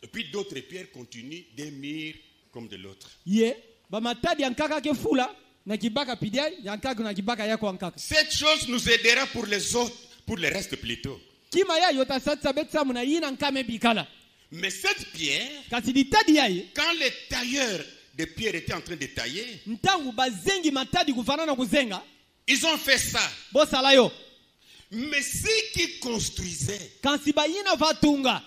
[SPEAKER 2] Et puis d'autres pierres continuent d'un mur comme de l'autre.
[SPEAKER 3] ye ba matadi ya nkaka ke fula na kibaka pidia ya nkaka na kibaka yako nkaka
[SPEAKER 2] Cette chose nous aidera pour les autres, pour le reste plutôt.
[SPEAKER 3] kima ya yota satsa betsa muna yina nkame bikala
[SPEAKER 2] Mais cette pierre,
[SPEAKER 3] kasi ditadi yayi
[SPEAKER 2] quand les tailleurs de pierre étaient en train de tailler,
[SPEAKER 3] ntangu bazengi matadi kufanana kuzenga
[SPEAKER 2] ils ont fait ça.
[SPEAKER 3] bosala yo
[SPEAKER 2] Mais ceux qui construisaient,
[SPEAKER 3] kasi bayina vatunga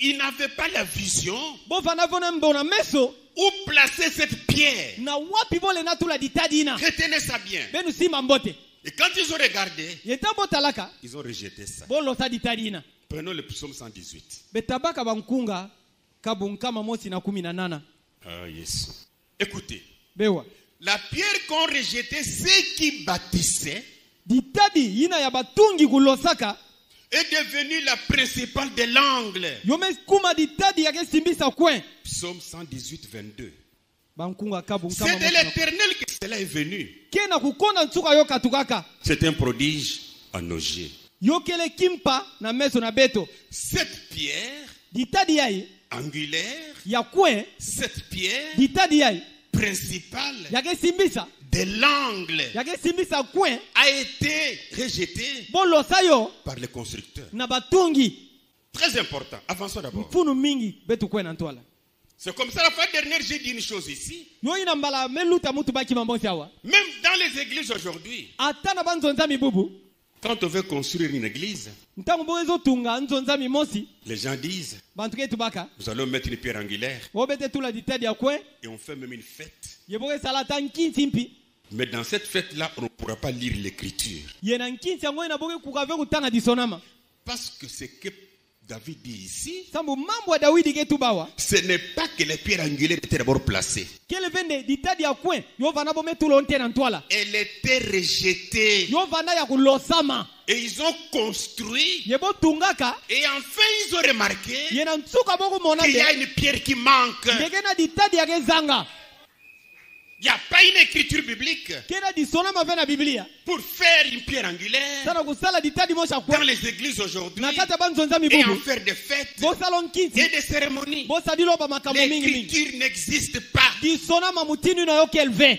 [SPEAKER 2] ils n'avaient pas la vision
[SPEAKER 3] bofana vona mbona meso
[SPEAKER 2] où placer cette pierre.
[SPEAKER 3] na wapi vole natula ditadina
[SPEAKER 2] Retenez ça bien.
[SPEAKER 3] benu sima mbote
[SPEAKER 2] Et quand ils ont regardé,
[SPEAKER 3] yeta botalaka
[SPEAKER 2] ils ont rejeté ça.
[SPEAKER 3] bolosa ditadina
[SPEAKER 2] Prenons le psaume 118.
[SPEAKER 3] betabaka bankunga kabunkama mosi na 18
[SPEAKER 2] Ah, yes. Écoutez,
[SPEAKER 3] bewa
[SPEAKER 2] la pierre qu'ont rejeté ceux qui bâtissaient
[SPEAKER 3] ditadi yina ya batungi kulosaka
[SPEAKER 2] est devenue la principale de l'angle.
[SPEAKER 3] yome kuma ditadi yake simbisa coin
[SPEAKER 2] Psaume 118, 22.
[SPEAKER 3] bankunga kabunkama
[SPEAKER 2] C'est de l'Éternel que cela est venu.
[SPEAKER 3] kena kukonda ntsuka yo katukaka
[SPEAKER 2] C'est un prodige à nos yeux.
[SPEAKER 3] yokele kimpa na meso na beto
[SPEAKER 2] Cette pierre
[SPEAKER 3] ditadi yai
[SPEAKER 2] angulaire,
[SPEAKER 3] ya coin
[SPEAKER 2] cette pierre
[SPEAKER 3] ditadi yai
[SPEAKER 2] principale
[SPEAKER 3] yake simbisa
[SPEAKER 2] de l'angle
[SPEAKER 3] yake simbisa coin
[SPEAKER 2] a été rejetée
[SPEAKER 3] bolosa yo
[SPEAKER 2] par les constructeurs.
[SPEAKER 3] na batungi
[SPEAKER 2] Très important. Avançons d'abord.
[SPEAKER 3] mfunu mingi betu kwena ntwala
[SPEAKER 2] C'est comme ça la fois dernière, j'ai dit une chose ici.
[SPEAKER 3] yo ina mbala meluta mutu baki mambonsi awa
[SPEAKER 2] Même dans les églises aujourd'hui,
[SPEAKER 3] ata na banzonza mibubu
[SPEAKER 2] quand on veut construire une église,
[SPEAKER 3] ntango bokezotunga nzonza mimosi
[SPEAKER 2] les gens disent,
[SPEAKER 3] bantu ketu baka
[SPEAKER 2] nous allons mettre une pierre angulaire
[SPEAKER 3] bobete tula ditadi ya coin
[SPEAKER 2] et on fait même une fête.
[SPEAKER 3] ye bokesala ata nkinsi mpi
[SPEAKER 2] Mais dans cette fête-là, on ne pourra pas lire l'écriture.
[SPEAKER 3] ye na nkinsi yango ina boke kukave kutanga disonama
[SPEAKER 2] Parce que ce que David dit ici,
[SPEAKER 3] sambu mambo ya dawidi ketu bawa
[SPEAKER 2] ce n'est pas que les pierres angulaires étaient d'abord placées.
[SPEAKER 3] kele vende ditadi ya coin yo vana bometula onte na ntwala
[SPEAKER 2] Elle était rejetée.
[SPEAKER 3] yo vana ya kulosama
[SPEAKER 2] Et ils ont construit.
[SPEAKER 3] ye botungaka
[SPEAKER 2] Et enfin, ils ont remarqué
[SPEAKER 3] ye na ntsuka bokumona
[SPEAKER 2] qu'il y a
[SPEAKER 3] de
[SPEAKER 2] une pierre qui manque.
[SPEAKER 3] ndenge na ditadi yake zanga
[SPEAKER 2] Il n'y a pas une écriture biblique
[SPEAKER 3] kena disonama ve na biblia
[SPEAKER 2] pour faire une pierre angulaire
[SPEAKER 3] sana kusala ditadi mosha
[SPEAKER 2] dans
[SPEAKER 3] coin
[SPEAKER 2] les églises aujourd'hui
[SPEAKER 3] na kati ya banzonza
[SPEAKER 2] et en
[SPEAKER 3] mibubu
[SPEAKER 2] faire des fêtes
[SPEAKER 3] bosala
[SPEAKER 2] et
[SPEAKER 3] nkinsi
[SPEAKER 2] des cérémonies.
[SPEAKER 3] bosali loba makambo mingi mingi
[SPEAKER 2] L'écriture n'existe pas.
[SPEAKER 3] disonama mutini na yo kelve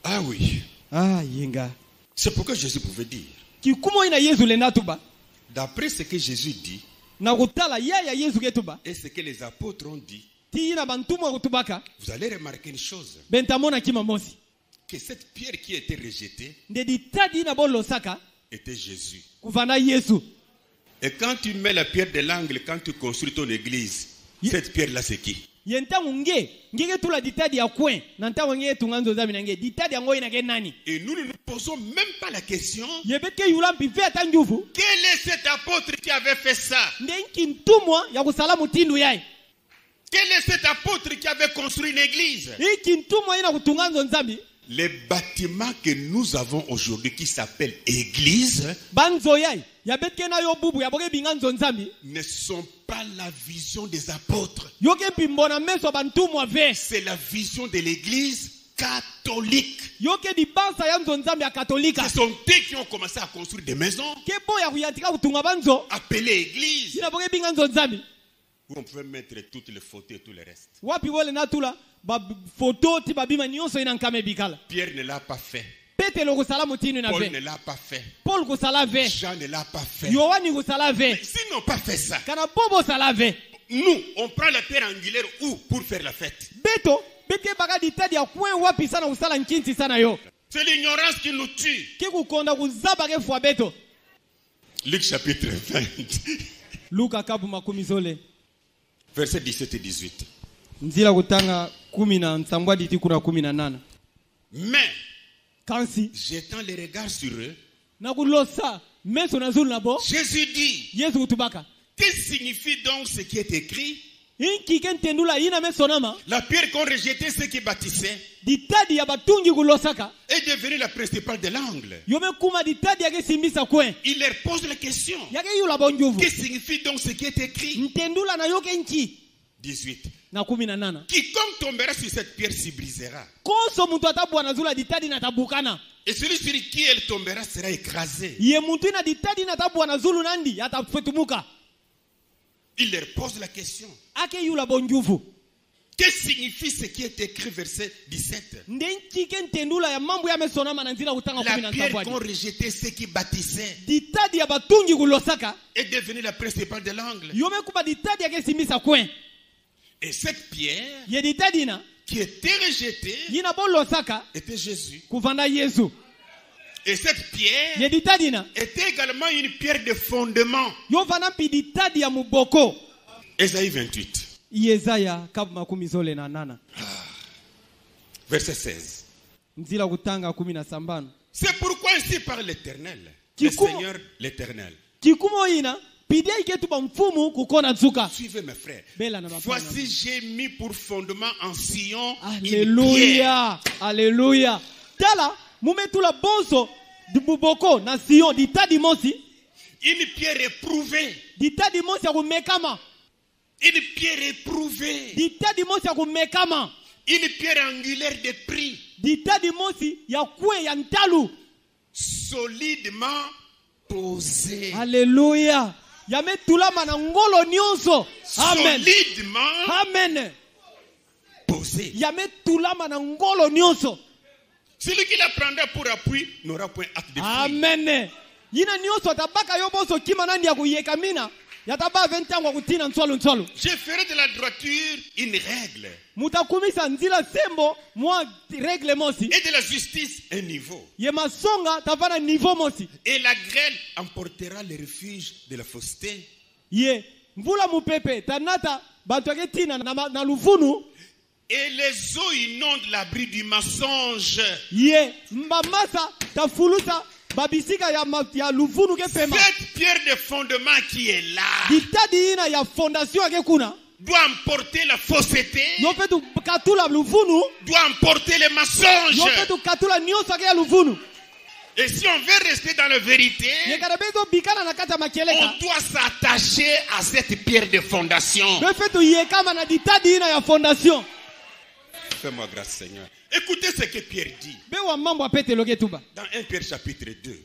[SPEAKER 2] Ah oui.
[SPEAKER 3] yinga
[SPEAKER 2] C'est pourquoi Jésus pouvait dire,
[SPEAKER 3] kikumo ina yesu lenda tuba
[SPEAKER 2] d'après ce que Jésus dit
[SPEAKER 3] na kutala ya yesu ketuba
[SPEAKER 2] et ce que les apôtres ont dit,
[SPEAKER 3] ti ina bantumwa kutubaka
[SPEAKER 2] vous allez remarquer une chose,
[SPEAKER 3] bentamona kima mosi
[SPEAKER 2] que cette pierre qui était rejetée
[SPEAKER 3] nde ditadi ina bolosaka
[SPEAKER 2] était Jésus.
[SPEAKER 3] kuvana yesu
[SPEAKER 2] Et quand tu mets la pierre de l'angle, quand tu construis ton église, cette pierre-là c'est qui?
[SPEAKER 3] ye ntango ngeke tula ditadi ya coin na ntango ngeke tunga nzonza mina nge ditadi yango inake nani
[SPEAKER 2] Et nous ne nous posons même pas la question,
[SPEAKER 3] ye beke yula mpi ve ata njuvu
[SPEAKER 2] quel est cet apôtre qui avait fait ça?
[SPEAKER 3] nde nki ntumwa ya kusala mutindu yaye
[SPEAKER 2] Quel est cet apôtre qui avait construit une église?
[SPEAKER 3] iki ntumwa ina kutunga nzonzambi
[SPEAKER 2] Les bâtiments que nous avons aujourd'hui qui s'appellent églises ne sont pas la vision des apôtres. C'est la vision de l'église catholique. Ce sont eux qui ont commencé à construire des maisons appelées églises, où on pouvait mettre toutes les photos et tout le reste. Pierre ne l'a pas fait. Paul ne l'a pas fait. Jean ne l'a pas fait. S'ils n'ont pas fait ça, nous, on prend la pierre angulaire où pour faire la fête? C'est l'ignorance qui nous tue. Luc chapitre 20. Verset 17 et 18. Mais, jetant les regards sur eux, Jésus dit, que signifie donc ce qui est écrit? La pierre qu'ont rejeté ceux qui bâtissaient est devenue la principale de l'angle. Il leur pose la question. Que signifie donc ce qui est écrit? 18. Quiconque tombera sur cette pierre s'y brisera. Et celui sur qui elle tombera sera écrasé. Il leur pose la question. Que signifie ce qui est écrit, verset 17? La pierre qu'ont rejeté ceux qui bâtissaient est devenue la principale de l'angle. Et cette pierre qui était rejetée était Jésus. Et cette pierre était également une pierre de fondement. Ésaïe 28. Verset 16. C'est pourquoi ainsi parle l'Éternel, le Seigneur l'Éternel. Suivez mes frères. Voici j'ai mis pour fondement en Sion
[SPEAKER 3] Alléluia. Alléluia. Une
[SPEAKER 2] pierre éprouvée. Une pierre éprouvée. Une pierre angulaire de prix. Solidement posée.
[SPEAKER 3] Alléluia.
[SPEAKER 2] Solidement posée. Celui qui la prendra pour appui n'aura point hâte de fuir.
[SPEAKER 3] Amen.
[SPEAKER 2] Je ferai de la droiture une règle. Et de la justice un niveau. Et la grêle emportera le refuge de la fausseté. Et les eaux inondent l'abri du mensonge. Cette pierre de fondement qui est là doit emporter la fausseté, doit emporter les mensonges. Et si on veut rester dans la vérité, on doit s'attacher à cette pierre de fondation. Fais-moi grâce, Seigneur. Écoutez ce que Pierre dit. Dans 1 Pierre chapitre 2.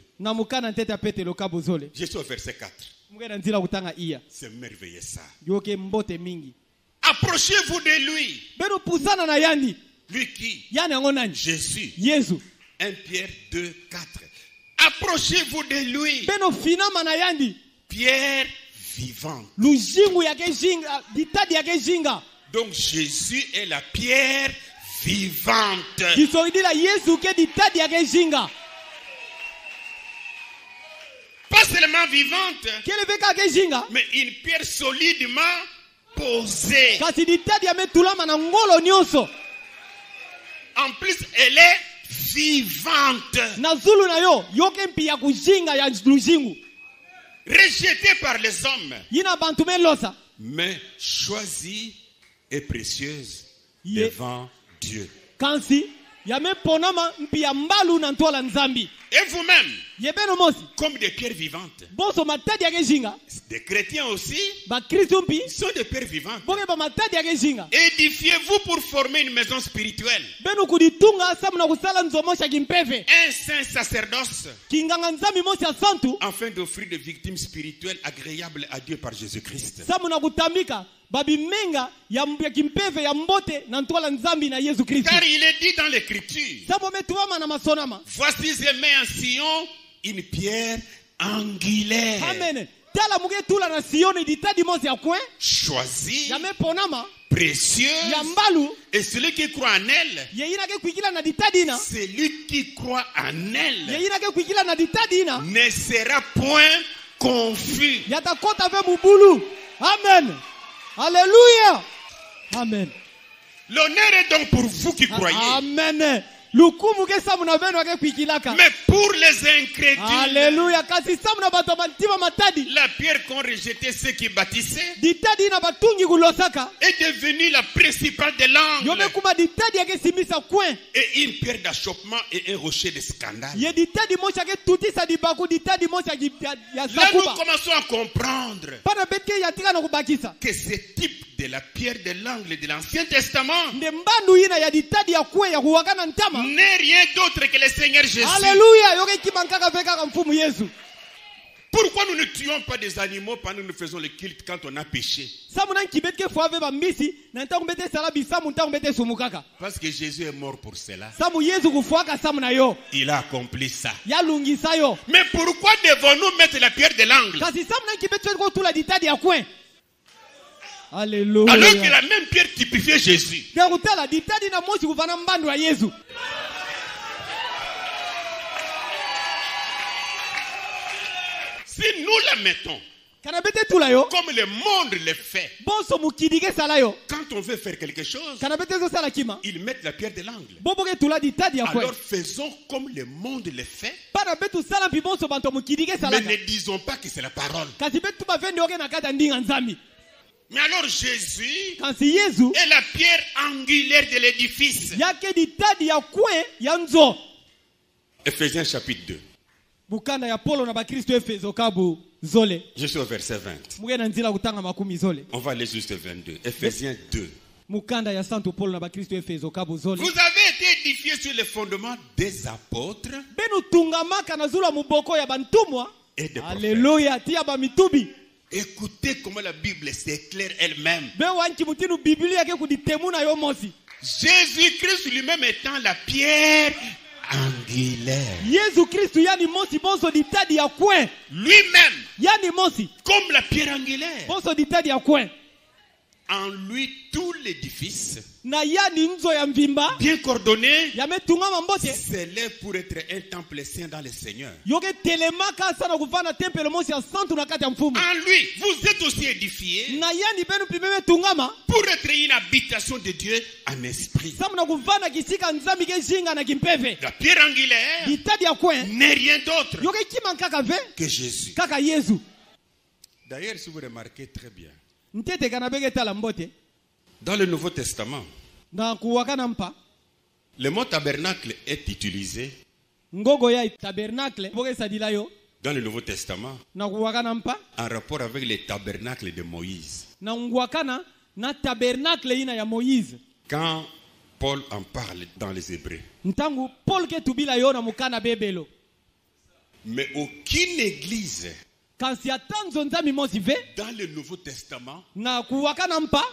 [SPEAKER 2] Je suis au verset 4. C'est merveilleux ça. Approchez-vous de lui. Lui qui? Jésus. 1 Pierre 2, 4. Approchez-vous de lui. Pierre vivante. Donc Jésus est la pierre vivante. Pas seulement vivante, mais une pierre solidement posée. En plus, elle est vivante. Rejetée par les hommes, mais choisie et précieuse devant Dieu.
[SPEAKER 3] yame ponama mpi ya mbalu na ntwala nzambi.
[SPEAKER 2] Et vous-même,
[SPEAKER 3] Yebeno mosi.
[SPEAKER 2] comme des pierres vivantes.
[SPEAKER 3] Boso matadi ya gejinga.
[SPEAKER 2] Des chrétiens aussi
[SPEAKER 3] Ba Kristo mpi.
[SPEAKER 2] sont des pierres vivantes.
[SPEAKER 3] Boge ba matadi ya gejinga.
[SPEAKER 2] Édifiez-vous pour former une maison spirituelle.
[SPEAKER 3] Beno kuditunga samu na kusala nzomosha kimpeve.
[SPEAKER 2] Un saint sacerdoce.
[SPEAKER 3] Kinganga nzambi mosi ya santu.
[SPEAKER 2] Afin d'offrir des victimes spirituelles agréables à Dieu par Jésus-Christ.
[SPEAKER 3] Samu na kutambika. Babi menga ya kimpeve ya mbote na ntwala nzambi na Yesu Kristo.
[SPEAKER 2] Car il est dit dans l'écriture.
[SPEAKER 3] Samu metuama na masonama.
[SPEAKER 2] Voici je mets en Sion une pierre angulaire.
[SPEAKER 3] Amen. Tala muge tula na Sioni ditadi mosi ya kwen.
[SPEAKER 2] Choisie.
[SPEAKER 3] Yame ponama.
[SPEAKER 2] Précieuse.
[SPEAKER 3] Ya mbalu.
[SPEAKER 2] Et celui qui croit en elle.
[SPEAKER 3] Yeina ke kuikila na ditadina.
[SPEAKER 2] Celui qui croit en elle.
[SPEAKER 3] Yeina ke kuikila na ditadina.
[SPEAKER 2] Ne sera point confus.
[SPEAKER 3] Yatakota ve mubulu. Amen. Alléluia. Amen.
[SPEAKER 2] L'honneur est donc pour vous qui croyez.
[SPEAKER 3] Amen. Lukumu ke samu na beno ke kuikilaka.
[SPEAKER 2] Mais pour les incrédules.
[SPEAKER 3] Alléluia. Kasi samu na bato mantima matadi.
[SPEAKER 2] La pierre qu'ont rejeté ceux qui bâtissaient
[SPEAKER 3] Ditadi na batungi kulosaka.
[SPEAKER 2] est devenue la principale de l'angle.
[SPEAKER 3] Yome kuma ditadi ke simisa kwen.
[SPEAKER 2] Et une pierre d'achoppement et un rocher de scandale.
[SPEAKER 3] Ye ditadi mocha ke tutisa dibaku ditadi mocha ya
[SPEAKER 2] Là nous
[SPEAKER 3] sakuba.
[SPEAKER 2] commençons à comprendre
[SPEAKER 3] Pana betke yatika na kubakisa.
[SPEAKER 2] que ce type de la pierre de l'angle de l'Ancien Testament
[SPEAKER 3] Ndembandu ina ya ditadi ya kwen ya kuwakana ntama.
[SPEAKER 2] n'est rien d'autre que le Seigneur Jésus.
[SPEAKER 3] Alléluia. Yoke kimankaka veka mfumu Yesu.
[SPEAKER 2] Pourquoi nous ne tuons pas des animaux pendant que nous faisons le culte quand on a péché?
[SPEAKER 3] Samuna kibetke fuave ba mbisi na ntangu bete sala bisamu ntangu bete sumukaka.
[SPEAKER 2] Parce que Jésus est mort pour cela.
[SPEAKER 3] Samu Yesu kufuaka samu na yo.
[SPEAKER 2] Il a accompli ça.
[SPEAKER 3] Ya lungisa yo.
[SPEAKER 2] Mais pourquoi devons-nous mettre la pierre de l'angle
[SPEAKER 3] Kasi samuna kibetke ko tula ditadi ya kwen. Alléluia.
[SPEAKER 2] alors que la même pierre typifiait Jésus?
[SPEAKER 3] Ngakutala ditadi na mosi kuvana mbandu wa Yesu.
[SPEAKER 2] Si nous la mettons
[SPEAKER 3] Kana bete tula yo.
[SPEAKER 2] comme le monde le fait,
[SPEAKER 3] Bonso mukidike sala yo.
[SPEAKER 2] quand on veut faire quelque chose,
[SPEAKER 3] Kana bete zo sala kima.
[SPEAKER 2] ils mettent la pierre de l'angle.
[SPEAKER 3] Boboke tula ditadi ya kwen.
[SPEAKER 2] Alors faisons comme le monde le fait,
[SPEAKER 3] Pana betu sala mpi bonso banto mukidike sala.
[SPEAKER 2] mais ne disons pas que c'est la parole.
[SPEAKER 3] Kasi betu ba vende oke na kata ndinga nzambi.
[SPEAKER 2] Mais alors Jésus
[SPEAKER 3] Kasi Yesu
[SPEAKER 2] est la pierre angulaire de l'édifice.
[SPEAKER 3] yake ditadi ya kwen ya nzo.
[SPEAKER 2] Éphésiens chapitre 2.
[SPEAKER 3] Bukanda ya Polo na bakristo Efeso kabu zole.
[SPEAKER 2] Je suis au verset 20.
[SPEAKER 3] Mugena nzila kutanga makumi zole.
[SPEAKER 2] On va aller juste au 22. Éphésiens 2.
[SPEAKER 3] Mukanda ya Santo Polo na bakristo Efeso kabu zole.
[SPEAKER 2] Vous avez été édifiés sur les fondements des apôtres
[SPEAKER 3] Benu tungamaka na zula muboko ya bantumwa.
[SPEAKER 2] et des prophètes.
[SPEAKER 3] Alléluia. Tia ba mitubi.
[SPEAKER 2] Écoutez comment la Bible s'éclaire elle-même.
[SPEAKER 3] Be wanchi mutinu Biblia yake kuditemuna yo mosi.
[SPEAKER 2] Jésus-Christ lui-même étant la pierre angulaire.
[SPEAKER 3] Yesu Kristu yani mosi bonso ditadi ya kwen.
[SPEAKER 2] Lui-même,
[SPEAKER 3] Yani mosi
[SPEAKER 2] comme la pierre angulaire.
[SPEAKER 3] bonso ditadi ya kwen.
[SPEAKER 2] En lui, tout l'édifice,
[SPEAKER 3] Na yani nzo ya mvimba.
[SPEAKER 2] bien coordonné,
[SPEAKER 3] Yametungama mbote.
[SPEAKER 2] s'élève pour être un temple saint dans le Seigneur.
[SPEAKER 3] Yoke telemaka sana kufana tempele mosi ya santu na kati ya mfumu.
[SPEAKER 2] En lui, vous êtes aussi édifiés
[SPEAKER 3] Na yani benu pimeme tungama.
[SPEAKER 2] pour être une habitation de Dieu en esprit.
[SPEAKER 3] Samu na kuvana kisika nzambi ke jinga na kimpeve.
[SPEAKER 2] La pierre angulaire
[SPEAKER 3] Ditadi ya kwen.
[SPEAKER 2] n'est rien d'autre
[SPEAKER 3] Yoke kima kaka ve.
[SPEAKER 2] que Jésus.
[SPEAKER 3] Kaka Yesu.
[SPEAKER 2] D'ailleurs, si vous remarquez très bien,
[SPEAKER 3] Ntete kana bege tala mbote.
[SPEAKER 2] dans le Nouveau Testament,
[SPEAKER 3] Na kuwakana mpa.
[SPEAKER 2] le mot tabernacle est utilisé
[SPEAKER 3] Ngogo ya tabernacle. Boge sadila yo.
[SPEAKER 2] dans le Nouveau Testament
[SPEAKER 3] Na kuwakana mpa.
[SPEAKER 2] en rapport avec les tabernacles de Moïse.
[SPEAKER 3] Na ngwakana na tabernacle ina ya Moïse.
[SPEAKER 2] Quand Paul en parle dans les Hébreux.
[SPEAKER 3] Ntangu Paul ke tubila yo na mukana bebelo.
[SPEAKER 2] Mais aucune église
[SPEAKER 3] Kansi atanzo nzami mosi ve.
[SPEAKER 2] dans le Nouveau Testament
[SPEAKER 3] Na kuwakana mpa.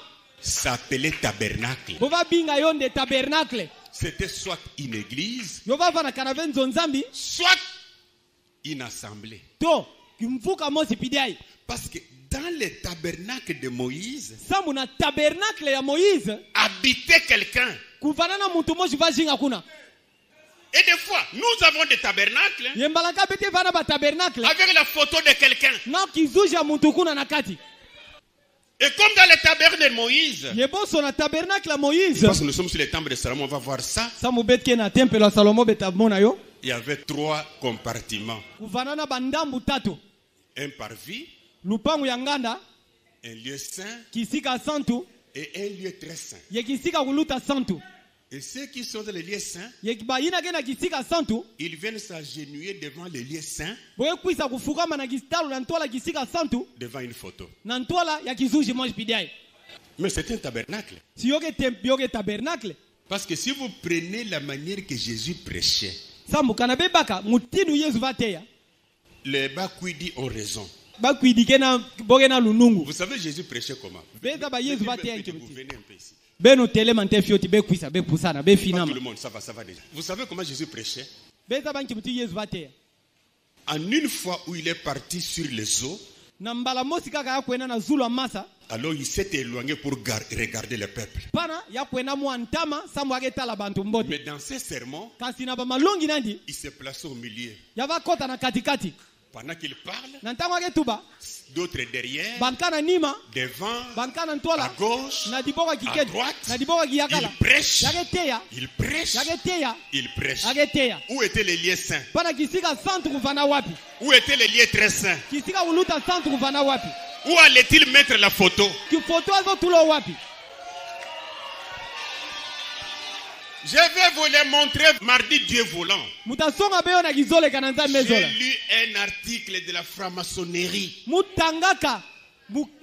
[SPEAKER 2] s'appelait tabernacle.
[SPEAKER 3] Bova binga yo nde tabernacle.
[SPEAKER 2] C'était soit une église,
[SPEAKER 3] Yo va vana kanave nzo nzambi.
[SPEAKER 2] soit une assemblée.
[SPEAKER 3] To kimfuka mosi pidiai.
[SPEAKER 2] Parce que dans le tabernacle de Moïse,
[SPEAKER 3] Samu na tabernacle ya Moïse.
[SPEAKER 2] habitait quelqu'un.
[SPEAKER 3] Kufanana muntu mosi va jinga kuna.
[SPEAKER 2] Et des fois, nous avons des tabernacles
[SPEAKER 3] Yembalaka bete vana ba tabernacle.
[SPEAKER 2] avec la photo de quelqu'un.
[SPEAKER 3] Na kizuja muntu kuna na kati.
[SPEAKER 2] Et comme dans le tabernacle de Moïse,
[SPEAKER 3] Yeboso na tabernacle ya Moïse.
[SPEAKER 2] parce que nous sommes sur les temples de Salomon, on va voir ça.
[SPEAKER 3] Samu betke na temple ya Salomo betamona yo.
[SPEAKER 2] Il y avait 3 compartiments.
[SPEAKER 3] Kufanana bandambu tatu.
[SPEAKER 2] Un parvis,
[SPEAKER 3] Lupangu ya nganda.
[SPEAKER 2] un lieu saint
[SPEAKER 3] Kisika santu.
[SPEAKER 2] et un lieu très saint.
[SPEAKER 3] Ye kisika kuluta santu.
[SPEAKER 2] Et ceux qui sont dans les lieux saints,
[SPEAKER 3] yekibayina ke na kisika santu
[SPEAKER 2] ils viennent s'agenouiller devant les lieux saints,
[SPEAKER 3] boyekwisa kufukama na kisitalo na ntwala kisika santu
[SPEAKER 2] devant une photo.
[SPEAKER 3] na ntwala ya kizuji moja pidiaye
[SPEAKER 2] Mais c'est un tabernacle.
[SPEAKER 3] si yoke tabernacle
[SPEAKER 2] Parce que si vous prenez la manière que Jésus prêchait,
[SPEAKER 3] sambu kana bebaka mutindu yesu vateya
[SPEAKER 2] les Bakwidi ont raison.
[SPEAKER 3] bakwidike na boke na lunungu
[SPEAKER 2] Vous savez, Jésus prêchait comment?
[SPEAKER 3] beza ba yesu vateya
[SPEAKER 2] Vous
[SPEAKER 3] nkimuti
[SPEAKER 2] venez un peu ici.
[SPEAKER 3] beno telema nte fioti bekwisa bepusana
[SPEAKER 2] Pas tout
[SPEAKER 3] befinama
[SPEAKER 2] le monde, ça va déjà. Vous savez comment Jésus prêchait?
[SPEAKER 3] beza bankimuti yesu vateya
[SPEAKER 2] En une fois où il est parti sur les eaux,
[SPEAKER 3] na mbala mosi kaka yakwenda na zulu amasa
[SPEAKER 2] alors il s'est éloigné pour regarder le peuple.
[SPEAKER 3] pana yakwenda mwantama sambu aketala bantu mbote
[SPEAKER 2] Mais dans ces sermons,
[SPEAKER 3] kasi na bamalongi nandi
[SPEAKER 2] il s'est placé au milieu.
[SPEAKER 3] yavakota na katikati
[SPEAKER 2] Pendant qu'il parle,
[SPEAKER 3] na ntango aketuba
[SPEAKER 2] d'autres derrière,
[SPEAKER 3] banka na nima
[SPEAKER 2] devant,
[SPEAKER 3] banka na
[SPEAKER 2] à
[SPEAKER 3] ntwala
[SPEAKER 2] gauche,
[SPEAKER 3] na diboka
[SPEAKER 2] à
[SPEAKER 3] kikedi
[SPEAKER 2] droite.
[SPEAKER 3] na diboka
[SPEAKER 2] Il
[SPEAKER 3] kiyakala
[SPEAKER 2] prêche,
[SPEAKER 3] yaketeya
[SPEAKER 2] il prêche,
[SPEAKER 3] yaketeya
[SPEAKER 2] il prêche.
[SPEAKER 3] yaketeya
[SPEAKER 2] Où étaient les lieux saints?
[SPEAKER 3] pana kisika santu kuvana wapi
[SPEAKER 2] Où étaient les lieux très saints?
[SPEAKER 3] kisika kuluta santu kuvana wapi
[SPEAKER 2] Où allait-il mettre la photo?
[SPEAKER 3] kifoto azotulo wapi
[SPEAKER 2] Je vais vous les montrer mardi Dieu volant.
[SPEAKER 3] mutasonga beyo na kizoleka na nzambe
[SPEAKER 2] J'ai
[SPEAKER 3] ezola
[SPEAKER 2] lu un article de la franc-maçonnerie.
[SPEAKER 3] mutangaka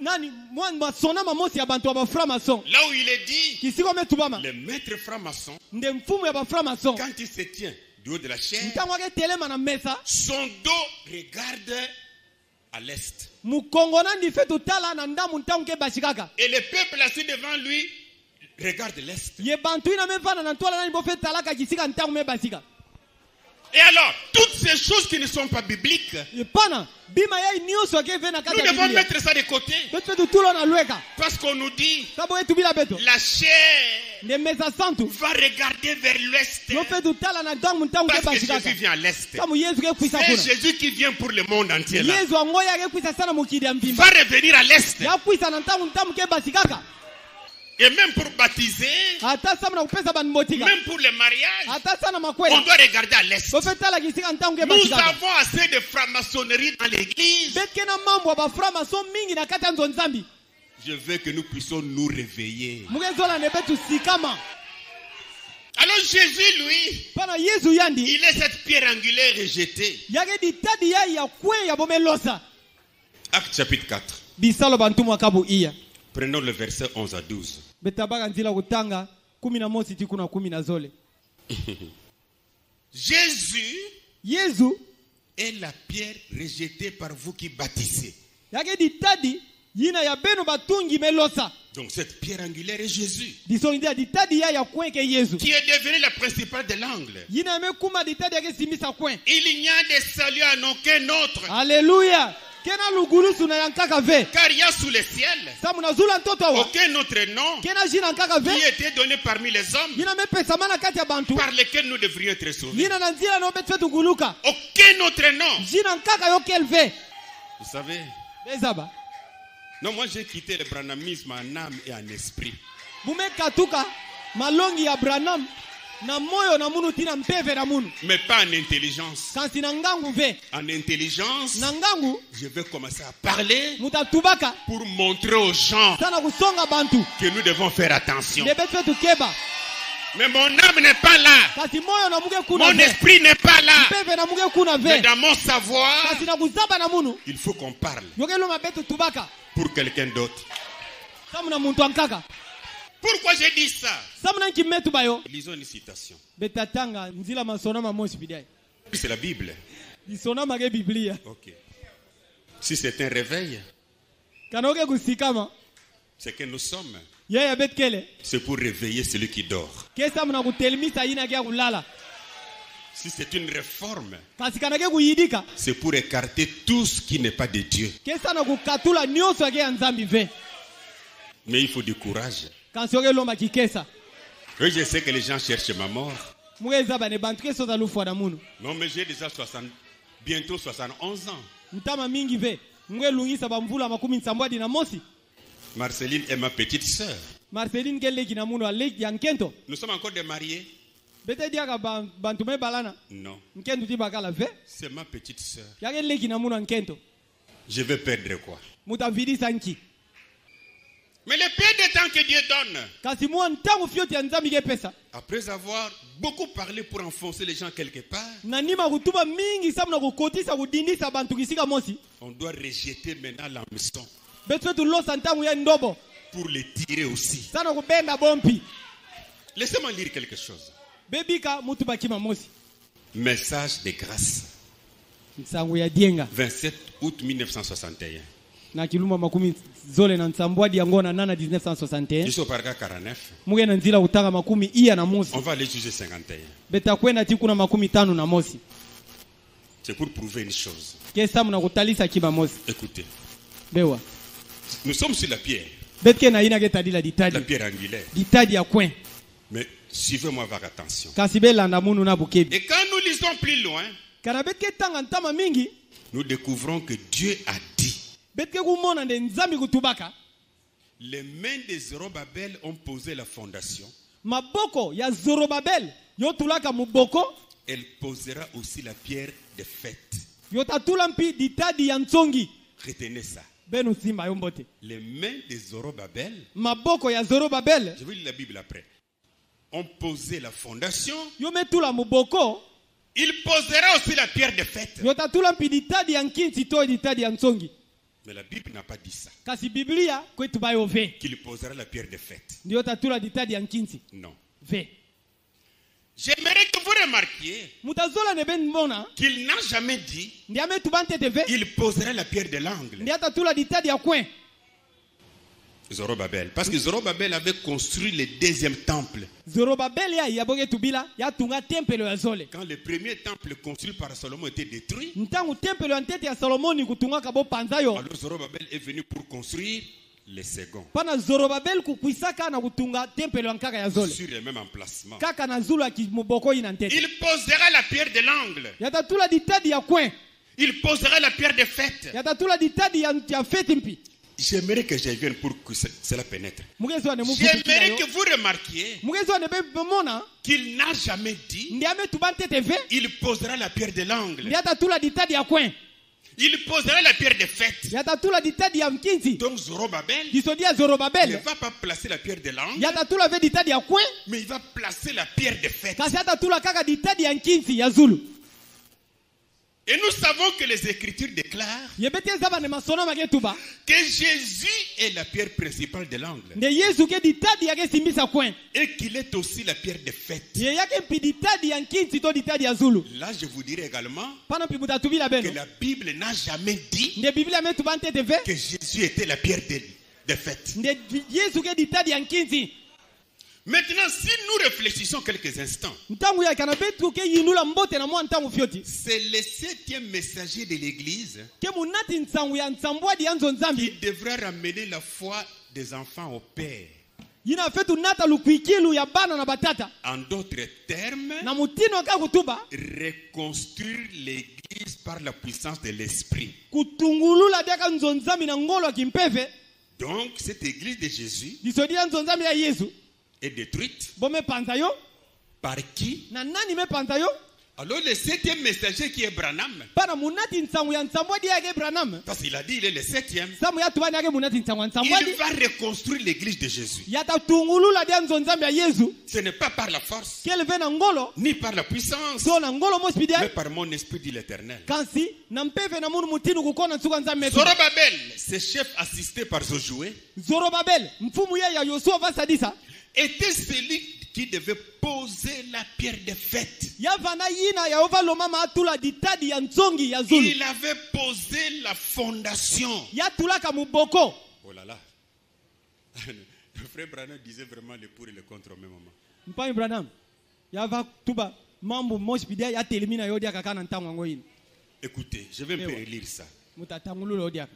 [SPEAKER 3] nani masona mamosi ya bantu ya baframason
[SPEAKER 2] Là où il est dit,
[SPEAKER 3] kisika ometubama
[SPEAKER 2] le maître franc-maçon,
[SPEAKER 3] nde mfumu ya baframason
[SPEAKER 2] quand il se tient du haut de la chair,
[SPEAKER 3] ntango aketelema na mesa
[SPEAKER 2] son dos regarde à l'est.
[SPEAKER 3] mukongo nandi fe totala na ndamu ntango ke bashikaka
[SPEAKER 2] Et le peuple assis devant lui regarde l'est.
[SPEAKER 3] ye bantu ina mevana na ntwala nani bofe talaka kisika ntango me basika
[SPEAKER 2] Et alors, toutes ces choses qui ne sont pas bibliques,
[SPEAKER 3] ye pana bima yai nyonso akeve na
[SPEAKER 2] nous
[SPEAKER 3] kati ya
[SPEAKER 2] devons
[SPEAKER 3] Biblia
[SPEAKER 2] mettre ça de côté.
[SPEAKER 3] betu fe tutulo na lweka
[SPEAKER 2] Parce qu'on nous dit,
[SPEAKER 3] sabo etubila beto
[SPEAKER 2] la chair
[SPEAKER 3] nde mesa santu
[SPEAKER 2] va regarder vers l'ouest.
[SPEAKER 3] yo fe tutala na ndamu ntango ke
[SPEAKER 2] Parce que
[SPEAKER 3] bashikaka
[SPEAKER 2] Jésus vient à l'est.
[SPEAKER 3] samu yesu kekwisa
[SPEAKER 2] C'est
[SPEAKER 3] kuna
[SPEAKER 2] Jésus qui vient pour le monde entier là.
[SPEAKER 3] yesu angoyi akekwisa sana mokili ya
[SPEAKER 2] Va
[SPEAKER 3] mbimba
[SPEAKER 2] revenir à l'est.
[SPEAKER 3] yakwisa na ntango ntamu ke basikaka
[SPEAKER 2] Et même pour baptiser,
[SPEAKER 3] ata samu na kupesa bantu motika
[SPEAKER 2] même pour le mariage,
[SPEAKER 3] ata sana
[SPEAKER 2] on
[SPEAKER 3] makwela
[SPEAKER 2] doit regarder à l'est.
[SPEAKER 3] bofe tala kisika ntango ke
[SPEAKER 2] Nous
[SPEAKER 3] basikaka
[SPEAKER 2] avons assez de franc-maçonnerie dans l'église.
[SPEAKER 3] betke na mambo ya baframason mingi na kati ya nzo nzambi
[SPEAKER 2] Je veux que nous puissions nous réveiller.
[SPEAKER 3] mukezola nde betu sikama
[SPEAKER 2] Alors Jésus, lui,
[SPEAKER 3] pana yesu yandi
[SPEAKER 2] il est cette pierre angulaire rejetée.
[SPEAKER 3] yake ditadi yai ya kwe ya bomelosa
[SPEAKER 2] Acte chapitre 4.
[SPEAKER 3] bisalo bantu mwakabu iya
[SPEAKER 2] Prenons le verset 11 à 12.
[SPEAKER 3] betabaka nzila kutanga 11 ti kuna 10 zole
[SPEAKER 2] Jésus
[SPEAKER 3] yesu
[SPEAKER 2] est la pierre rejetée par vous qui bâtissez.
[SPEAKER 3] yake ditadi yina ya beno batungi melosa
[SPEAKER 2] Donc cette pierre angulaire est Jésus,
[SPEAKER 3] disongi dia ditadi yai ya kwe ke yesu
[SPEAKER 2] qui est devenu la principale de l'angle.
[SPEAKER 3] yina yamekuma ditadi yake simisa kwe
[SPEAKER 2] Il n'y a de salut en aucun autre,
[SPEAKER 3] haleluya kena lugulusu na yankaka ve
[SPEAKER 2] car il y a sous le ciel
[SPEAKER 3] samu na zula ntoto wa
[SPEAKER 2] aucun autre nom
[SPEAKER 3] kena jina nkaka
[SPEAKER 2] qui
[SPEAKER 3] ve
[SPEAKER 2] a été donné parmi les hommes
[SPEAKER 3] yina mepesama na kati ya bantu
[SPEAKER 2] par lesquels nous devrions être sauvés.
[SPEAKER 3] yina na nzila na obetu fetu guluka
[SPEAKER 2] Aucun autre nom.
[SPEAKER 3] jina nkaka yo kelve
[SPEAKER 2] Vous savez,
[SPEAKER 3] bezaba
[SPEAKER 2] non, moi j'ai quitté le branhamisme en âme et en esprit.
[SPEAKER 3] bumekatuka malongi ya branam na moyo na munu tina mpeve na munu
[SPEAKER 2] Mais pas en intelligence.
[SPEAKER 3] kasi na ngangu ve
[SPEAKER 2] En intelligence,
[SPEAKER 3] na ngangu
[SPEAKER 2] je vais commencer à parler
[SPEAKER 3] mutatubaka
[SPEAKER 2] pour montrer aux gens
[SPEAKER 3] sana kusonga bantu
[SPEAKER 2] que nous devons faire attention.
[SPEAKER 3] nde betu fetu keba
[SPEAKER 2] Mais mon âme n'est pas là.
[SPEAKER 3] kasi moyo na muke kuna
[SPEAKER 2] Mon
[SPEAKER 3] ve
[SPEAKER 2] esprit n'est pas là.
[SPEAKER 3] mpeve na muke kuna
[SPEAKER 2] Mais
[SPEAKER 3] ve
[SPEAKER 2] dans mon savoir,
[SPEAKER 3] kasi na kuzaba na munu
[SPEAKER 2] il faut qu'on parle
[SPEAKER 3] yokeloma betu tubaka
[SPEAKER 2] pour quelqu'un d'autre.
[SPEAKER 3] samu na muntu ankaka
[SPEAKER 2] Pourquoi j'ai dit ça?
[SPEAKER 3] samu na nkimetu bayo
[SPEAKER 2] Lisons une citation.
[SPEAKER 3] betatanga nzila masona mamosi bidai
[SPEAKER 2] C'est la Bible.
[SPEAKER 3] lisona make biblia
[SPEAKER 2] Ok. Si c'est un réveil,
[SPEAKER 3] kanoke kusikama
[SPEAKER 2] c'est que nous sommes.
[SPEAKER 3] yeye betkele
[SPEAKER 2] C'est pour réveiller celui qui dort.
[SPEAKER 3] ke samu na kutelemisa yina ke kulala
[SPEAKER 2] Si c'est une réforme,
[SPEAKER 3] kasi kanake kuyidika
[SPEAKER 2] c'est pour écarter tout ce qui n'est pas de Dieu.
[SPEAKER 3] ke sana kukatula nyonso yake ya nzambi ve
[SPEAKER 2] Mais il faut du courage.
[SPEAKER 3] kasi yokelomba kikesa
[SPEAKER 2] Oui, je sais que les gens cherchent ma mort.
[SPEAKER 3] mukeza ne bantu ke soza lufwa na munu
[SPEAKER 2] Non, mais j'ai déjà bientôt 71 ans.
[SPEAKER 3] mtama mingi ve mwelungisa bamvula 70 na mosi
[SPEAKER 2] Marceline est ma petite sœur.
[SPEAKER 3] Marceline ke leki na munu aleki ya nkento
[SPEAKER 2] Nous sommes encore des mariés?
[SPEAKER 3] bete diaka bantu me balana
[SPEAKER 2] Non.
[SPEAKER 3] nkento ti bakala ve
[SPEAKER 2] C'est ma petite sœur.
[SPEAKER 3] yake leki na munu nkento
[SPEAKER 2] Je vais perdre quoi?
[SPEAKER 3] mutavidisa nki
[SPEAKER 2] Mais le peu de temps que Dieu donne,
[SPEAKER 3] kasi mwa ntango fyoti ya nzambi ke pesa
[SPEAKER 2] après avoir beaucoup parlé pour enfoncer les gens quelque part,
[SPEAKER 3] na nima kutuba mingi samu na kukotisa kudindisa bantu kisika mosi
[SPEAKER 2] on doit rejeter maintenant l'hameçon
[SPEAKER 3] betu fetu losa ntango ya ndobo
[SPEAKER 2] pour les tirer aussi.
[SPEAKER 3] sana kubenda bompi
[SPEAKER 2] Laissez-moi lire quelque chose.
[SPEAKER 3] bebika mutu bakima mosi
[SPEAKER 2] Message de grâce.
[SPEAKER 3] nsangu ya dienga
[SPEAKER 2] 27 août 1961.
[SPEAKER 3] na kiluma makumi zole na nsambwadi ya ngona nana 1961
[SPEAKER 2] Jusqu'au paragraphe 49.
[SPEAKER 3] muge na nzila kutanga makumi iya na mosi
[SPEAKER 2] On va aller juger 51.
[SPEAKER 3] beta kwenda ti kuna makumi tano na mosi
[SPEAKER 2] C'est pour prouver une chose.
[SPEAKER 3] ke samu na kutalisa kima mosi
[SPEAKER 2] Écoutez,
[SPEAKER 3] bewa
[SPEAKER 2] nous sommes sur la pierre.
[SPEAKER 3] betke na ina ke tadila
[SPEAKER 2] La
[SPEAKER 3] ditadi
[SPEAKER 2] pierre angulaire.
[SPEAKER 3] ditadi ya kwen
[SPEAKER 2] Mais suivez-moi avec attention.
[SPEAKER 3] kasi belanda munu na bukebi
[SPEAKER 2] Et quand nous lisons plus loin,
[SPEAKER 3] kana betke tanga ntama mingi
[SPEAKER 2] nous découvrons que Dieu a dit.
[SPEAKER 3] betke kumona nde nzambi kutubaka
[SPEAKER 2] Les mains de Zorobabel ont posé la fondation.
[SPEAKER 3] maboko ya zorobabel yotulaka muboko
[SPEAKER 2] Elle posera aussi la pierre de fête.
[SPEAKER 3] yotatula mpi ditadi ya ntsongi
[SPEAKER 2] Retenez ça.
[SPEAKER 3] benu simba yo mbote
[SPEAKER 2] Les mains de Zorobabel,
[SPEAKER 3] maboko ya zorobabel
[SPEAKER 2] je vais lire la Bible après, ont posé la fondation.
[SPEAKER 3] yometula muboko
[SPEAKER 2] Il posera aussi la pierre de fête.
[SPEAKER 3] yotatula mpi ditadi ya nkinsi to ditadi ya ntsongi
[SPEAKER 2] Mais la Bible n'a pas dit ça.
[SPEAKER 3] kasi biblia kwetu bayo ve
[SPEAKER 2] Qu'il posera la pierre de fête.
[SPEAKER 3] ndio tatula ditadi ya nkinsi
[SPEAKER 2] Non.
[SPEAKER 3] ve
[SPEAKER 2] J'aimerais que vous remarquiez
[SPEAKER 3] mutazola ne ben mbona
[SPEAKER 2] qu'il n'a jamais dit
[SPEAKER 3] ndi ametu bantete ve
[SPEAKER 2] il posera la pierre de l'angle.
[SPEAKER 3] ndi atatula ditadi ya kwen
[SPEAKER 2] Zorobabel. Parce que Zorobabel avait construit le deuxième temple.
[SPEAKER 3] zorobabel ya yaboke tubila yatunga tempelo ya zole
[SPEAKER 2] Quand le premier temple construit par Salomon était détruit,
[SPEAKER 3] ntangu tempelo ya ntete ya salomoni kutungaka bopanza yo
[SPEAKER 2] alors Zorobabel est venu pour construire le second.
[SPEAKER 3] pana zorobabel kukwisaka na kutunga tempelo ya nkaka ya zole
[SPEAKER 2] Sur le même emplacement.
[SPEAKER 3] kaka na zulu ya muboko ina ntete
[SPEAKER 2] Il posera la pierre de l'angle.
[SPEAKER 3] yatatula ditadi ya kwen
[SPEAKER 2] Il posera la pierre de fête.
[SPEAKER 3] yatatula ditadi ya feti mpi
[SPEAKER 2] J'aimerais que je vienne pour que cela pénètre.
[SPEAKER 3] mugezi wane
[SPEAKER 2] J'aimerais
[SPEAKER 3] mufutikila
[SPEAKER 2] que
[SPEAKER 3] yo
[SPEAKER 2] vous remarquiez
[SPEAKER 3] mugezi wane bemona
[SPEAKER 2] qu'il n'a jamais dit
[SPEAKER 3] ndi ametu bantete ve
[SPEAKER 2] il posera la pierre de l'angle.
[SPEAKER 3] ndi atatula ditadi ya kwen
[SPEAKER 2] Il posera la pierre de fête.
[SPEAKER 3] yatatula ditadi ya mkinzi
[SPEAKER 2] Donc Zorobabel
[SPEAKER 3] disodi ya
[SPEAKER 2] ne
[SPEAKER 3] zorobabel
[SPEAKER 2] va pas placer la pierre de l'angle,
[SPEAKER 3] yatatula ve ditadi ya kwen
[SPEAKER 2] mais il va placer la pierre de fête.
[SPEAKER 3] kasi atatula kaka ditadi ya nkinzi ya zulu
[SPEAKER 2] Et nous savons que les Écritures déclarent
[SPEAKER 3] yebete zaba ne masono maketuba
[SPEAKER 2] que Jésus est la pierre principale de l'angle
[SPEAKER 3] nde yesu ke ditadi yake simbisa kwen
[SPEAKER 2] et qu'il est aussi la pierre de fête.
[SPEAKER 3] ye yake mpi ditadi ya nkinzi to ditadi ya zulu
[SPEAKER 2] Là, je vous dirai également
[SPEAKER 3] pana mpi mutatubila
[SPEAKER 2] que
[SPEAKER 3] beno
[SPEAKER 2] la Bible n'a jamais dit
[SPEAKER 3] nde biblia ametu bantete ve
[SPEAKER 2] que Jésus était la pierre de fête.
[SPEAKER 3] nde yesu ke ditadi ya nkinzi
[SPEAKER 2] Maintenant, si nous réfléchissons quelques instants,
[SPEAKER 3] ntangu yake kana betu ke yinula mbote na mwa ntangu fyoti
[SPEAKER 2] c'est le 7e messager de l'Église
[SPEAKER 3] ke munati nsangu ya nsambwadi ya nzo
[SPEAKER 2] qui
[SPEAKER 3] nzambi
[SPEAKER 2] devra ramener la foi des enfants au Père.
[SPEAKER 3] yina fetu nata lukwikilu ya bana na batata
[SPEAKER 2] En d'autres termes,
[SPEAKER 3] na mutino ka kutuba
[SPEAKER 2] reconstruire l'Église par la puissance de l'Esprit.
[SPEAKER 3] kutungulula deka nzo nzambi na ngolo ya kimpeve
[SPEAKER 2] Donc, cette Église de Jésus
[SPEAKER 3] disodi ya nzo nzambi ya yesu
[SPEAKER 2] est détruite.
[SPEAKER 3] bomepanza yo
[SPEAKER 2] Par qui?
[SPEAKER 3] na nani mepanza yo
[SPEAKER 2] Alors, le 7e messager qui est Branham,
[SPEAKER 3] pana munati nsangu ya nsambwadi yake branham
[SPEAKER 2] parce qu'il a dit il est le 7e,
[SPEAKER 3] samu yatubani yake munati nsangu ya nsambwadi
[SPEAKER 2] il va reconstruire l'Église de Jésus.
[SPEAKER 3] yatatungulula dia nzo nzambi ya yesu
[SPEAKER 2] Ce n'est pas par la force,
[SPEAKER 3] keleve na ngolo
[SPEAKER 2] ni par la puissance,
[SPEAKER 3] so na ngolo mospidi
[SPEAKER 2] mais par mon esprit, dit l'Éternel.
[SPEAKER 3] kansi na mpeve na munu mutinu kukona nsuka nzambi metu
[SPEAKER 2] Zorobabel, ce chef assisté par Josué,
[SPEAKER 3] zorobabel mfumu ye ya yosua vasadisa
[SPEAKER 2] était celui qui devait poser la pierre de fête.
[SPEAKER 3] yavana yina yehova lomama atula ditadi ya nzongi ya zulu
[SPEAKER 2] Il avait posé la fondation.
[SPEAKER 3] yatulaka muboko
[SPEAKER 2] Oh là là. Le frère Branham disait vraiment le pour et le contre au même moment.
[SPEAKER 3] mpani branham yava tuba mambo mospidi yatelemina yodiaka kana ntango yango yini
[SPEAKER 2] Écoutez, je vais un peu relire ça.
[SPEAKER 3] mutatangulula yodiaka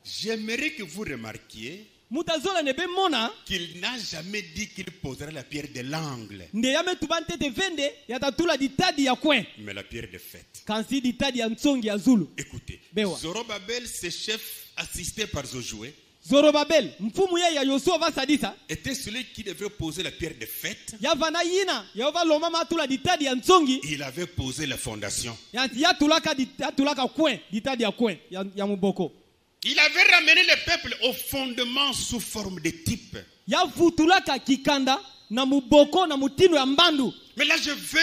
[SPEAKER 2] J'aimerais que vous remarquiez
[SPEAKER 3] mutazola ne bemona
[SPEAKER 2] qu'il n'a jamais dit qu'il poserait la pierre de l'angle,
[SPEAKER 3] nde yametuba ntete vende yatatula ditadi ya kwen
[SPEAKER 2] mais la pierre de fête.
[SPEAKER 3] kansi ditadi ya ntsongi ya zulu
[SPEAKER 2] Écoutez,
[SPEAKER 3] Bewa.
[SPEAKER 2] Zorobabel, ce chef assisté par Josué,
[SPEAKER 3] zorobabel mfumu ye ya yosua vasadisa
[SPEAKER 2] était celui qui devait poser la pierre de fête.
[SPEAKER 3] yavana yina yehova lomama atula ditadi ya ntsongi
[SPEAKER 2] Il avait posé la fondation.
[SPEAKER 3] yatulaka kwen ditadi ya kwen ya muboko
[SPEAKER 2] Il avait ramené le peuple au fondement sous forme de type.
[SPEAKER 3] ya vutulaka kikanda na muboko na mutindo ya mbandu.
[SPEAKER 2] Mais là, je veux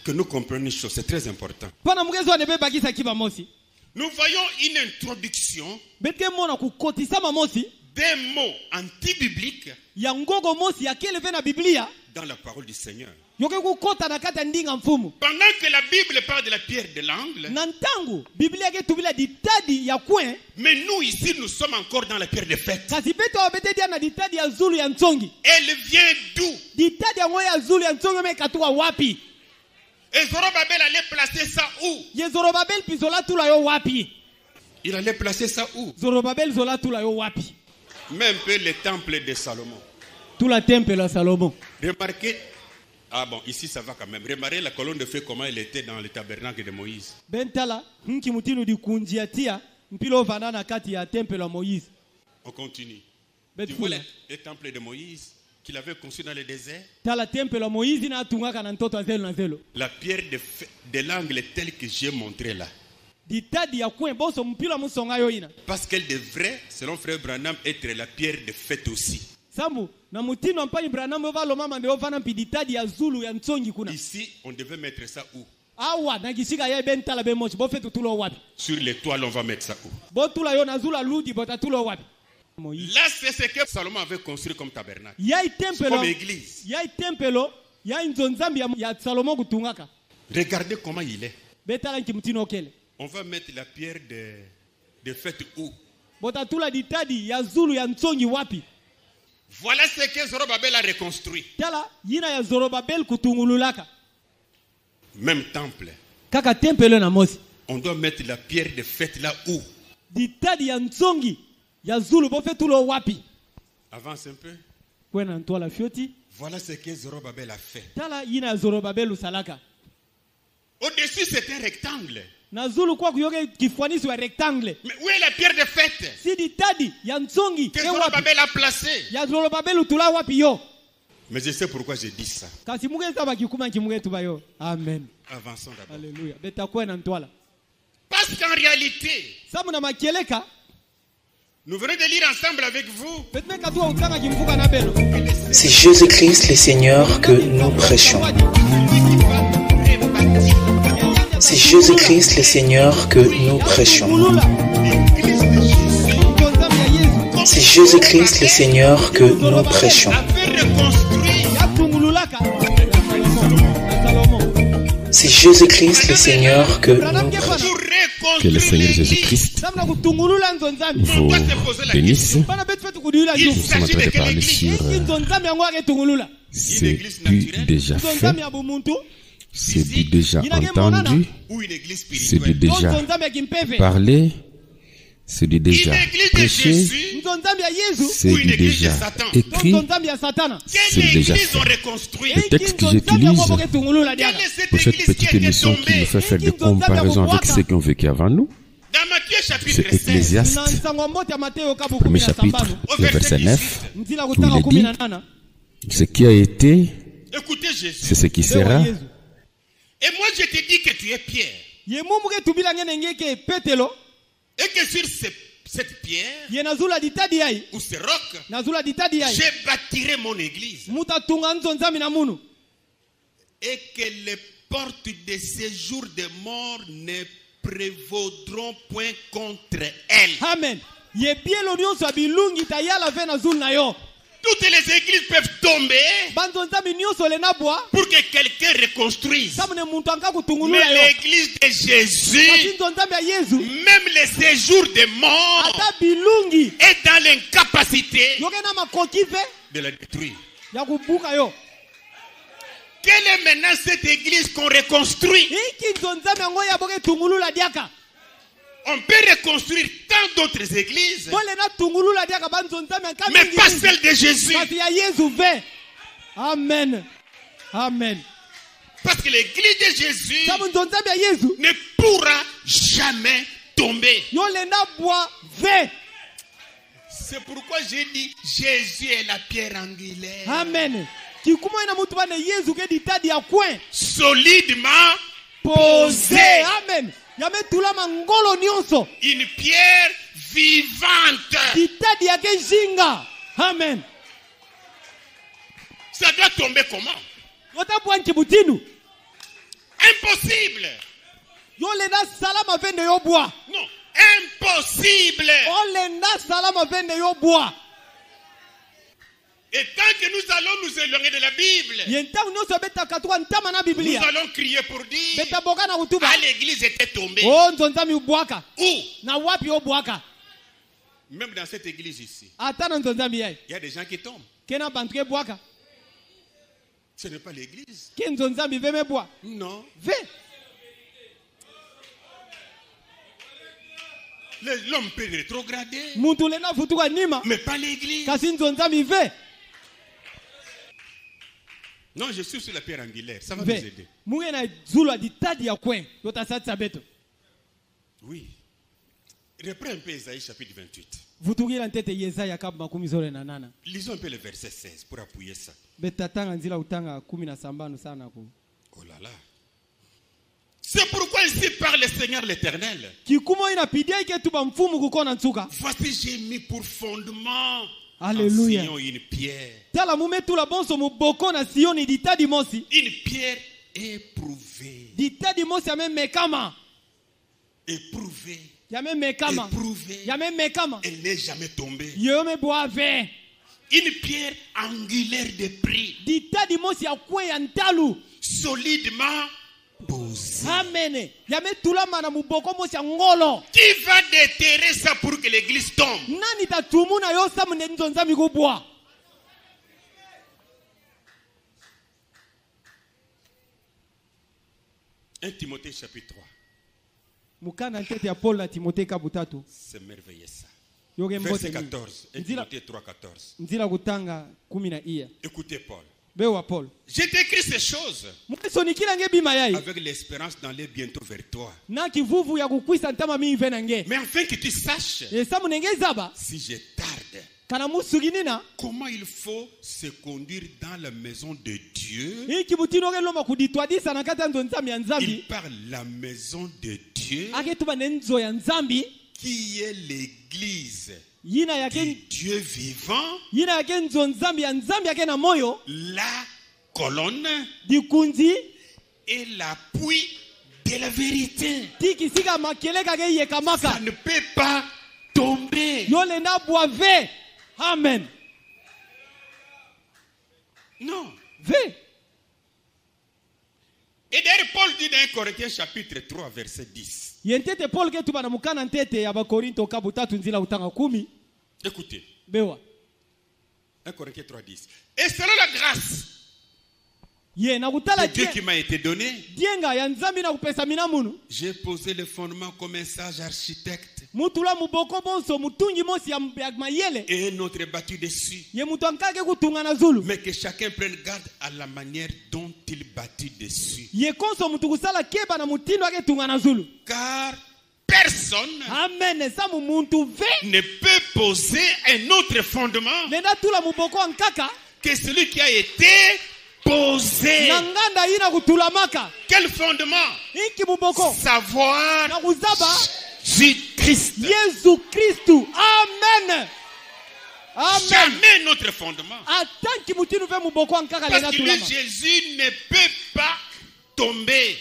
[SPEAKER 2] que nous comprenions une chose, c'est très important.
[SPEAKER 3] Pana mgezo anebebakisa kiba mosi.
[SPEAKER 2] Nous voyons une introduction
[SPEAKER 3] Bete mona kukotisa mamosi
[SPEAKER 2] des mots anti-bibliques
[SPEAKER 3] ya ngogo mosi ya kele na Biblia
[SPEAKER 2] dans la parole du Seigneur.
[SPEAKER 3] yoke kukota na kata ndinga mfumu.
[SPEAKER 2] Pendant que la Bible parle de la pierre de l'angle,
[SPEAKER 3] Nantangu Biblia ke tubila ditadi ya kwen
[SPEAKER 2] mais nous ici, nous sommes encore dans la pierre de fête.
[SPEAKER 3] kasi beto wabete dia na ditadi ya zulu ya ntsongi.
[SPEAKER 2] Elle vient d'où?
[SPEAKER 3] Ditadi ya ngoya ya zulu ya ntsongi mekatuwa wapi?
[SPEAKER 2] Et Zorobabel allait placer ça où?
[SPEAKER 3] Ye Zorobabel pizola tula yo wapi?
[SPEAKER 2] Il allait placer ça où?
[SPEAKER 3] Zorobabel zola tula yo wapi?
[SPEAKER 2] Même un peu le temple de Salomon.
[SPEAKER 3] Tula temple la Salomon.
[SPEAKER 2] Remarquez, ah bon, ici ça va quand même. Remarquez la colonne de feu, comment elle était dans le tabernacle de Moïse.
[SPEAKER 3] Bentala nki mutinu di kunjiatia mpilo vanana kati ya temple la Moïse.
[SPEAKER 2] On continue.
[SPEAKER 3] Bet
[SPEAKER 2] Tu vois
[SPEAKER 3] fula.
[SPEAKER 2] le temple de Moïse qu'il avait construit dans le désert?
[SPEAKER 3] Tala temple la Moïse na tungaka na ntoto azelo na zelo.
[SPEAKER 2] La pierre de l'angle telle que j'ai montré là.
[SPEAKER 3] Ditadi ya kwen boso mpilo musonga yo ina.
[SPEAKER 2] Parce qu'elle devrait, selon frère Branham, être la pierre de fête aussi.
[SPEAKER 3] Sambu na mutino mpani Branham valo mama ndio vana mpiditadi ya zulu ya ntsongi kuna.
[SPEAKER 2] Ici, on devait mettre ça où?
[SPEAKER 3] Awa na kishika ya bentala be mochi bo fetu tulo wapi?
[SPEAKER 2] Sur l'étoile, on va mettre ça où?
[SPEAKER 3] Bo tula yo na zula ludi bota tulo wapi? Moïse.
[SPEAKER 2] Là, c'est ce que Salomon avait construit comme tabernacle.
[SPEAKER 3] Yai temple
[SPEAKER 2] Comme église.
[SPEAKER 3] Yai temple ya nzonzambi ya Salomon kutungaka.
[SPEAKER 2] Regardez comment il est.
[SPEAKER 3] Betala nki mutino kele.
[SPEAKER 2] On va mettre la pierre de fête où?
[SPEAKER 3] Bota tula ditadi ya zulu ya ntsongi wapi?
[SPEAKER 2] Voilà ce que Zorobabel a reconstruit.
[SPEAKER 3] Tala yina ya Zorobabel kutungululaka.
[SPEAKER 2] Même temple.
[SPEAKER 3] Kaka temple na mosi.
[SPEAKER 2] On doit mettre la pierre de fête là où?
[SPEAKER 3] Ditadi ya ntsongi ya zulu bo fetulo wapi?
[SPEAKER 2] Avance un peu.
[SPEAKER 3] Kwena ntwala fioti.
[SPEAKER 2] Voilà ce que Zorobabel a fait.
[SPEAKER 3] Tala yina ya Zorobabel usalaka.
[SPEAKER 2] Au-dessus, c'est un rectangle.
[SPEAKER 3] Na zulu kwa kuyoke kifuanisi wa rectangle.
[SPEAKER 2] Mais où est la pierre de fête
[SPEAKER 3] Si ditadi ya ntsongi
[SPEAKER 2] que
[SPEAKER 3] ke wapi?
[SPEAKER 2] Zorobabel a placée?
[SPEAKER 3] Ya Zorobabel utula wapi yo?
[SPEAKER 2] Mais je sais pourquoi j'ai dit ça.
[SPEAKER 3] Kasi mugeza bakikuma kimugetu bayo. Amen.
[SPEAKER 2] Avançons d'abord.
[SPEAKER 3] Alléluia. Beta kwena ntwala.
[SPEAKER 2] Parce qu'en réalité,
[SPEAKER 3] Samu na makeleka
[SPEAKER 2] nous venons de lire ensemble avec vous.
[SPEAKER 3] betme katwa utanga kimfuka na belo.
[SPEAKER 1] C'est Jésus-Christ le Seigneur que nous prêchons. C'est Jésus-Christ le Seigneur que nous prêchons. C'est Jésus-Christ le Seigneur que nous prêchons. C'est Jésus-Christ le Seigneur que nous prêchons.
[SPEAKER 4] Que le Seigneur Jésus-Christ vous bénisse. Nous sommes en train de parler sur c'est du déjà fait, c'est du déjà entendu,
[SPEAKER 2] Ou une église
[SPEAKER 4] c'est du
[SPEAKER 2] spirituelle.
[SPEAKER 4] déjà parlé, c'est du déjà prêché, c'est du déjà écrit,
[SPEAKER 2] Quelle
[SPEAKER 4] c'est déjà
[SPEAKER 2] église
[SPEAKER 4] fait.
[SPEAKER 2] ont reconstruit?
[SPEAKER 4] Le texte que j'utilise
[SPEAKER 2] Quelle est cette
[SPEAKER 4] pour cette
[SPEAKER 2] église
[SPEAKER 4] petite
[SPEAKER 2] qui est
[SPEAKER 4] émission qui nous fait faire des
[SPEAKER 2] tombée?
[SPEAKER 4] comparaisons avec ceux qui ont vécu avant nous,
[SPEAKER 2] Dans Matthieu chapitre
[SPEAKER 4] c'est
[SPEAKER 2] 16,
[SPEAKER 4] Ecclésiaste, premier chapitre, le verset 9, où il est dit, ce qui a été,
[SPEAKER 2] écoutez Jésus.
[SPEAKER 4] c'est ce qui sera.
[SPEAKER 2] Et moi je te dis que tu es Pierre. Et que sur cette pierre, ou ce roc, je bâtirai mon église. Et que les portes de séjour des morts ne prévaudront point contre elle.
[SPEAKER 3] Amen.
[SPEAKER 2] Toutes les églises peuvent tomber pour que quelqu'un reconstruise. Mais l'église de Jésus, même le séjour des morts, est dans l'incapacité de la détruire. Quelle est maintenant cette église qu'on reconstruit? On peut reconstruire tant d'autres églises, mais pas celle de Jésus.
[SPEAKER 3] Amen. Amen.
[SPEAKER 2] Parce que l'église de Jésus ne pourra jamais tomber. C'est pourquoi j'ai dit Jésus est la pierre angulaire.
[SPEAKER 3] Amen.
[SPEAKER 2] Solidement
[SPEAKER 3] posé. Amen.
[SPEAKER 2] une pierre vivante.
[SPEAKER 3] Ditadi yake jinga. Amen.
[SPEAKER 2] Ça doit tomber comment?
[SPEAKER 3] Wotapwanchi butindu.
[SPEAKER 2] Impossible.
[SPEAKER 3] Yolenda salama vende yo bois.
[SPEAKER 2] Non, impossible.
[SPEAKER 3] Olenda salama vende yo bois.
[SPEAKER 2] Et tant que nous allons nous éloigner de la Bible, nous allons crier pour dire à l'église était tombée. Où? Même dans cette église ici, il y a des gens qui tombent. Ce n'est pas l'église. Non. L'homme peut rétrograder, mais pas l'église. Non, je suis sur la pierre angulaire. Ça va nous aider. Oui. Reprends un peu Isaïe chapitre 28. Lisons un peu le verset 16 pour appuyer ça. Oh là là. C'est pourquoi ici parle le Seigneur l'Éternel. Voici j'ai mis pour fondement
[SPEAKER 3] Alléluia.
[SPEAKER 2] une pierre. Une pierre éprouvée. Éprouvée. Éprouvée. Elle n'est jamais tombée. Une pierre angulaire de prix. Solidement posée.
[SPEAKER 3] Amen.
[SPEAKER 2] Qui va déterrer ça pour que l'église tombe? 1 Timothée chapitre 3. C'est merveilleux ça. Verset 14. 1 Timothée 3, 14. Écoutez Paul. Je t'écris ces choses avec l'espérance d'aller bientôt vers toi. Mais afin que tu saches, si je tarde, comment il faut se conduire dans la maison de Dieu. Il parle la maison de Dieu qui est l'église du Dieu vivant, la colonne et l'appui de la vérité. Ça ne peut pas tomber.
[SPEAKER 3] Amen.
[SPEAKER 2] Non. Et d'ailleurs, Paul dit dans 1 Corinthiens chapitre 3, verset 10. Écoutez. 1 Corinthiens 3, 10. Et selon la grâce de Dieu qui m'a été donné, j'ai posé le fondement comme un sage architecte. Et un autre bâti dessus. Mais que chacun prenne garde à la manière dont il bâtit dessus. Car personne ne peut poser un autre fondement que celui qui a été posé. Quel fondement? Savoir Jésus-Christ. Amen. Jamais notre fondement. Parce que Jésus ne peut pas tomber.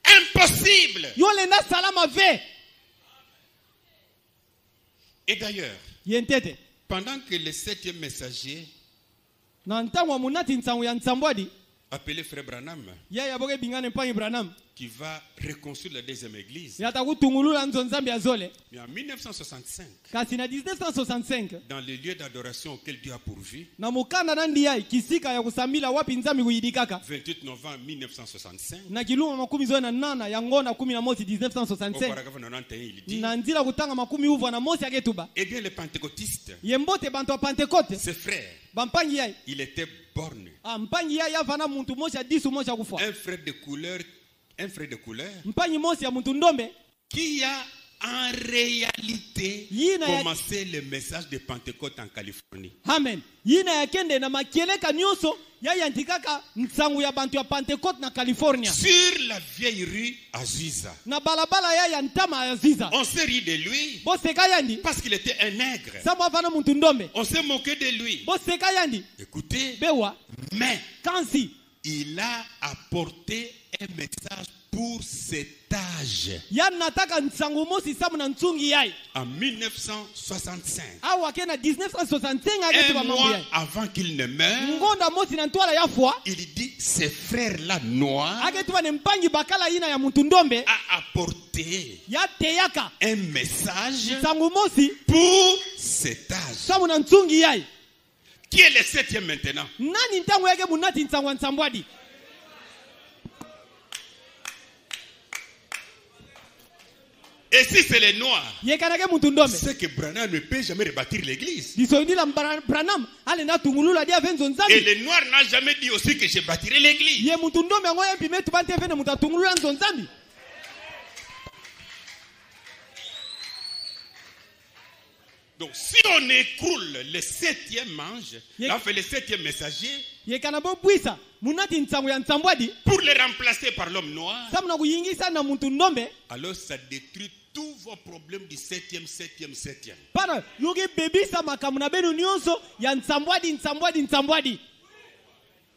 [SPEAKER 2] Impossible. Et d'ailleurs, pendant que le 7e messager, appelé Frère Branham, qui va reconstruire la deuxième église, mais en 1965, dans les lieux d'adoration auxquels Dieu a pourvu, 28 novembre 1965, et bien les pentecôtistes, ses frères, il était borné, un frère de couleur, qui a en réalité commencer le message de Pentecôte en Californie.
[SPEAKER 3] Amen. Yina yakende na makieleka nyonso ya yantikaka nsangu ya bantu ya Pentecôte na California.
[SPEAKER 2] Sur la vieille rue Aziza.
[SPEAKER 3] Na balabala ya yantama Aziza.
[SPEAKER 2] On s'est ri de lui.
[SPEAKER 3] Boseka yandi.
[SPEAKER 2] Parce qu'il était un nègre.
[SPEAKER 3] Sama vana muntu ndombe.
[SPEAKER 2] On s'est moqué de lui.
[SPEAKER 3] Boseka yandi.
[SPEAKER 2] Écoutez.
[SPEAKER 3] Bewa.
[SPEAKER 2] Mais
[SPEAKER 3] kansi
[SPEAKER 2] il a apporté un message pour cet âge. En 1965. Un mois avant qu'il ne meure, il dit ces frères-là noirs a apporté un message pour cet âge. Qui est le 7e maintenant? Et si c'est les noirs, c'est que Branham ne peut jamais rebâtir l'église. Et les noirs n'ont jamais dit aussi que je bâtirai l'église. Donc si on écroule le 7e ange, enfin le 7e messager, pour le remplacer par l'homme noir, alors ça détruit tous vos problèmes du 7e.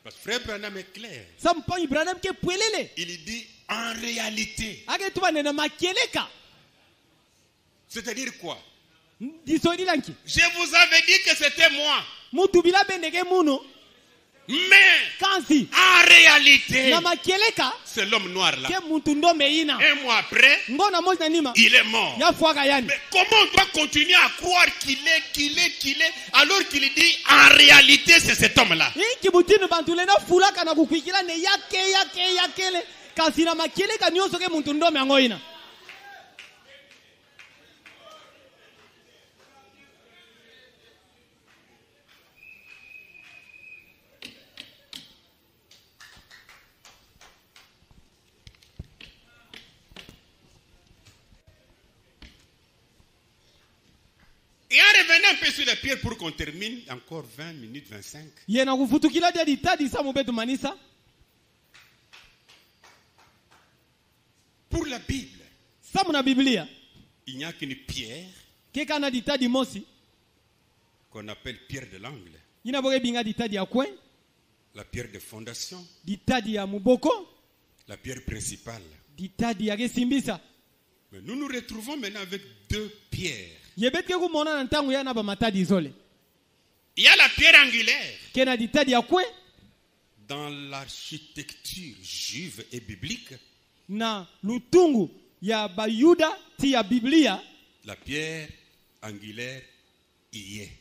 [SPEAKER 2] Parce que frère Branham est clair. Il dit en réalité. C'est-à-dire quoi? Je vous avais dit que c'était moi. Mais en réalité, c'est l'homme noir là. Un mois après, il est mort. Mais comment on doit continuer à croire qu'il est, alors qu'il dit en réalité c'est cet homme là? Et en revenant un peu sur les pierres pour qu'on termine, encore 20 minutes, 25. Pour la Bible, il n'y a qu'une pierre qu'on appelle pierre de l'angle. La pierre de fondation. La pierre principale. Mais nous nous retrouvons maintenant avec deux pierres. Il y a la pierre angulaire. Dans l'architecture juive et biblique, la pierre angulaire y est.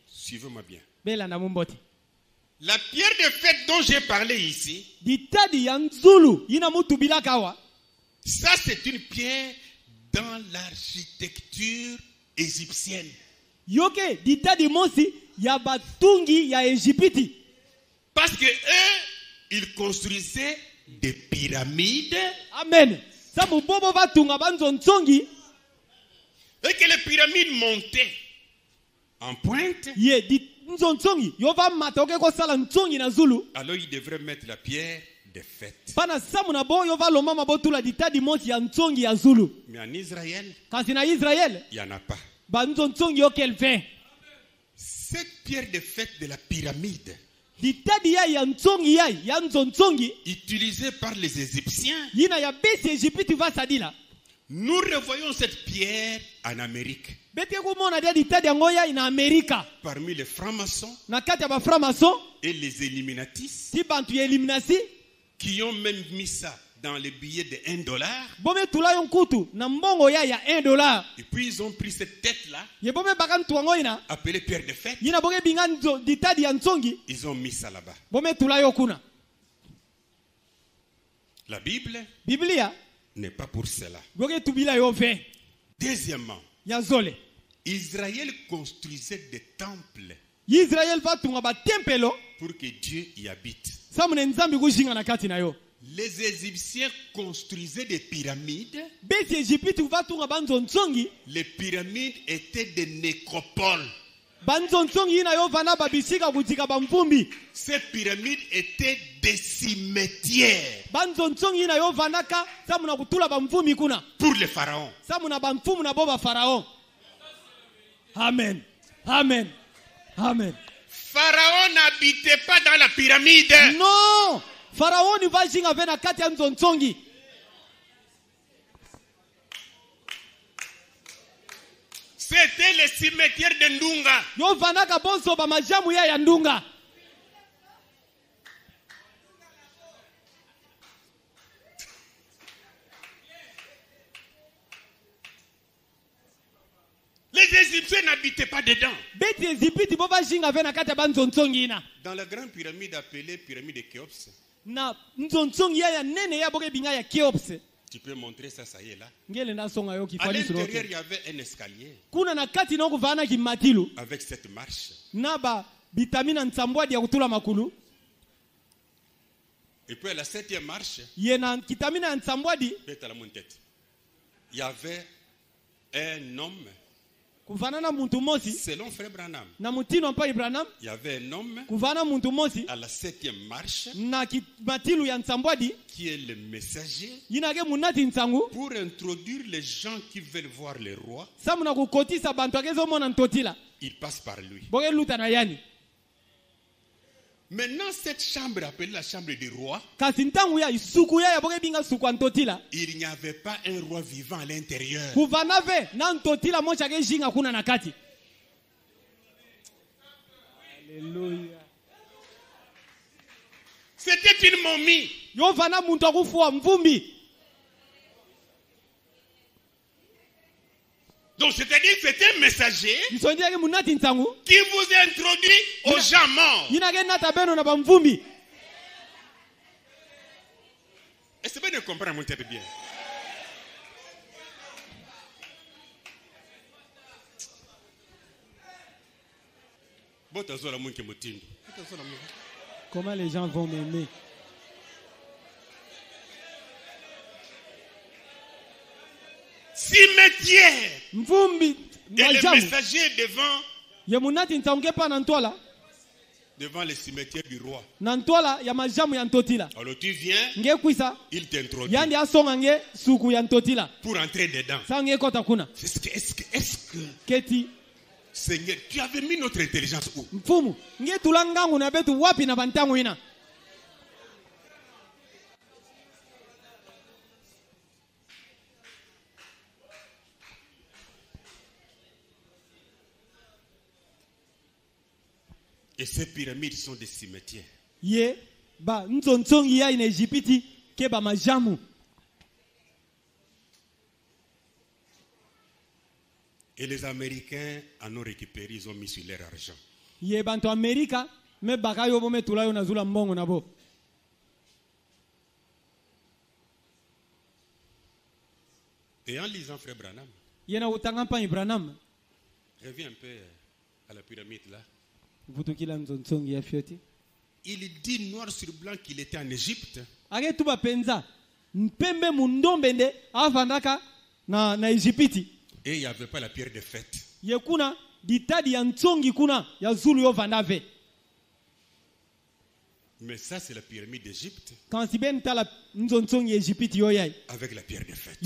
[SPEAKER 2] Suivez-moi bien. La pierre de fête dont j'ai parlé ici, ça c'est une pierre dans l'architecture égyptienne. Parce que eux, ils construisaient des pyramides. Amen. Et que les pyramides montaient en pointe. Alors ils devraient mettre la pierre de fête. Mais en Israël, il n'y en a pas. Cette pierre de fête de la pyramide, utilisée par les Égyptiens, nous revoyons cette pierre en Amérique. Parmi les francs-maçons et les illuminatistes, qui ont même mis ça dans les billets de $1. Et puis ils ont pris cette tête-là, appelée pierre de fête. Ils ont mis ça là-bas. La Bible n'est pas pour cela. Deuxièmement, Israël construisait des temples pour que Dieu y habite. Les Égyptiens construisaient des pyramides. Les pyramides étaient des nécropoles. Ces pyramides étaient des cimetières pour les pharaons.
[SPEAKER 3] Amen. Amen. Amen.
[SPEAKER 2] Pharaon n'habitait pas dans la pyramide.
[SPEAKER 3] Non. Pharaon ni va jinga vena kati ya nzonzongi.
[SPEAKER 2] C'était le cimetière de Ndunga.
[SPEAKER 3] Yo vanaka bonso ba majamu ya Ndunga.
[SPEAKER 2] Les Égyptiens n'habitaient pas dedans. Dans la grande pyramide appelée pyramide de Khéops. Tu peux montrer ça, ça y est là. À l'intérieur, il y avait un escalier. Avec cette marche. Et puis à la 7e marche, il y avait un homme. Selon Frère Branham, il y avait un homme à la 7e marche qui est le messager pour introduire les gens qui veulent voir le roi. Il passe par lui. Maintenant, cette chambre appelée la chambre du roi, il n'y avait pas un roi vivant à l'intérieur.
[SPEAKER 3] Alléluia.
[SPEAKER 2] C'était une momie. Donc, c'est-à-dire que c'était un messager qui vous a introduit aux gens morts. Est-ce que vous comprenez mon tête bien?
[SPEAKER 3] Comment les gens vont m'aimer?
[SPEAKER 2] Cimetière. Et le messager devant le cimetière du roi. Alors tu viens, il t'introduit pour entrer dedans. Est-ce que Seigneur, tu avais mis notre intelligence où? Et ces pyramides sont des cimetières. Et les Américains en ont récupéré, ils ont mis sur leur argent. Et en lisant Frère Branham, reviens un peu à la pyramide là. Il dit noir sur blanc qu'il était en Égypte. Et il n'y avait pas la pierre de fête. Mais ça, c'est la pyramide d'Égypte. Avec la pierre de fête.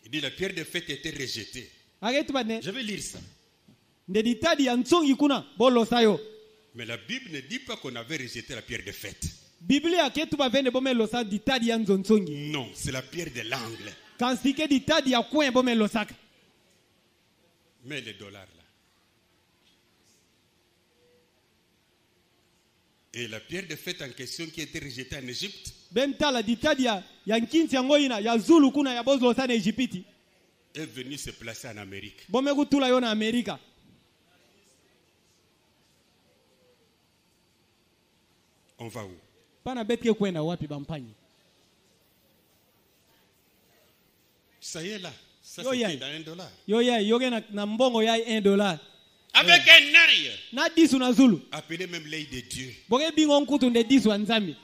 [SPEAKER 2] Il dit la pierre de fête était rejetée. Je vais lire ça. Mais la Bible ne dit pas qu'on avait rejeté la pierre de fête. Non, c'est la pierre de l'angle. Mais les dollars là. Et la pierre de fête en question qui était rejetée en Égypte est venue se placer en Amérique. On va où? Ça y est là. Ça c'était dans $1. Avec un œil.
[SPEAKER 3] Na disu na zulu.
[SPEAKER 2] Appelez même l'œil de Dieu.
[SPEAKER 3] Boke bingo nkutu nde disu wa nzambi.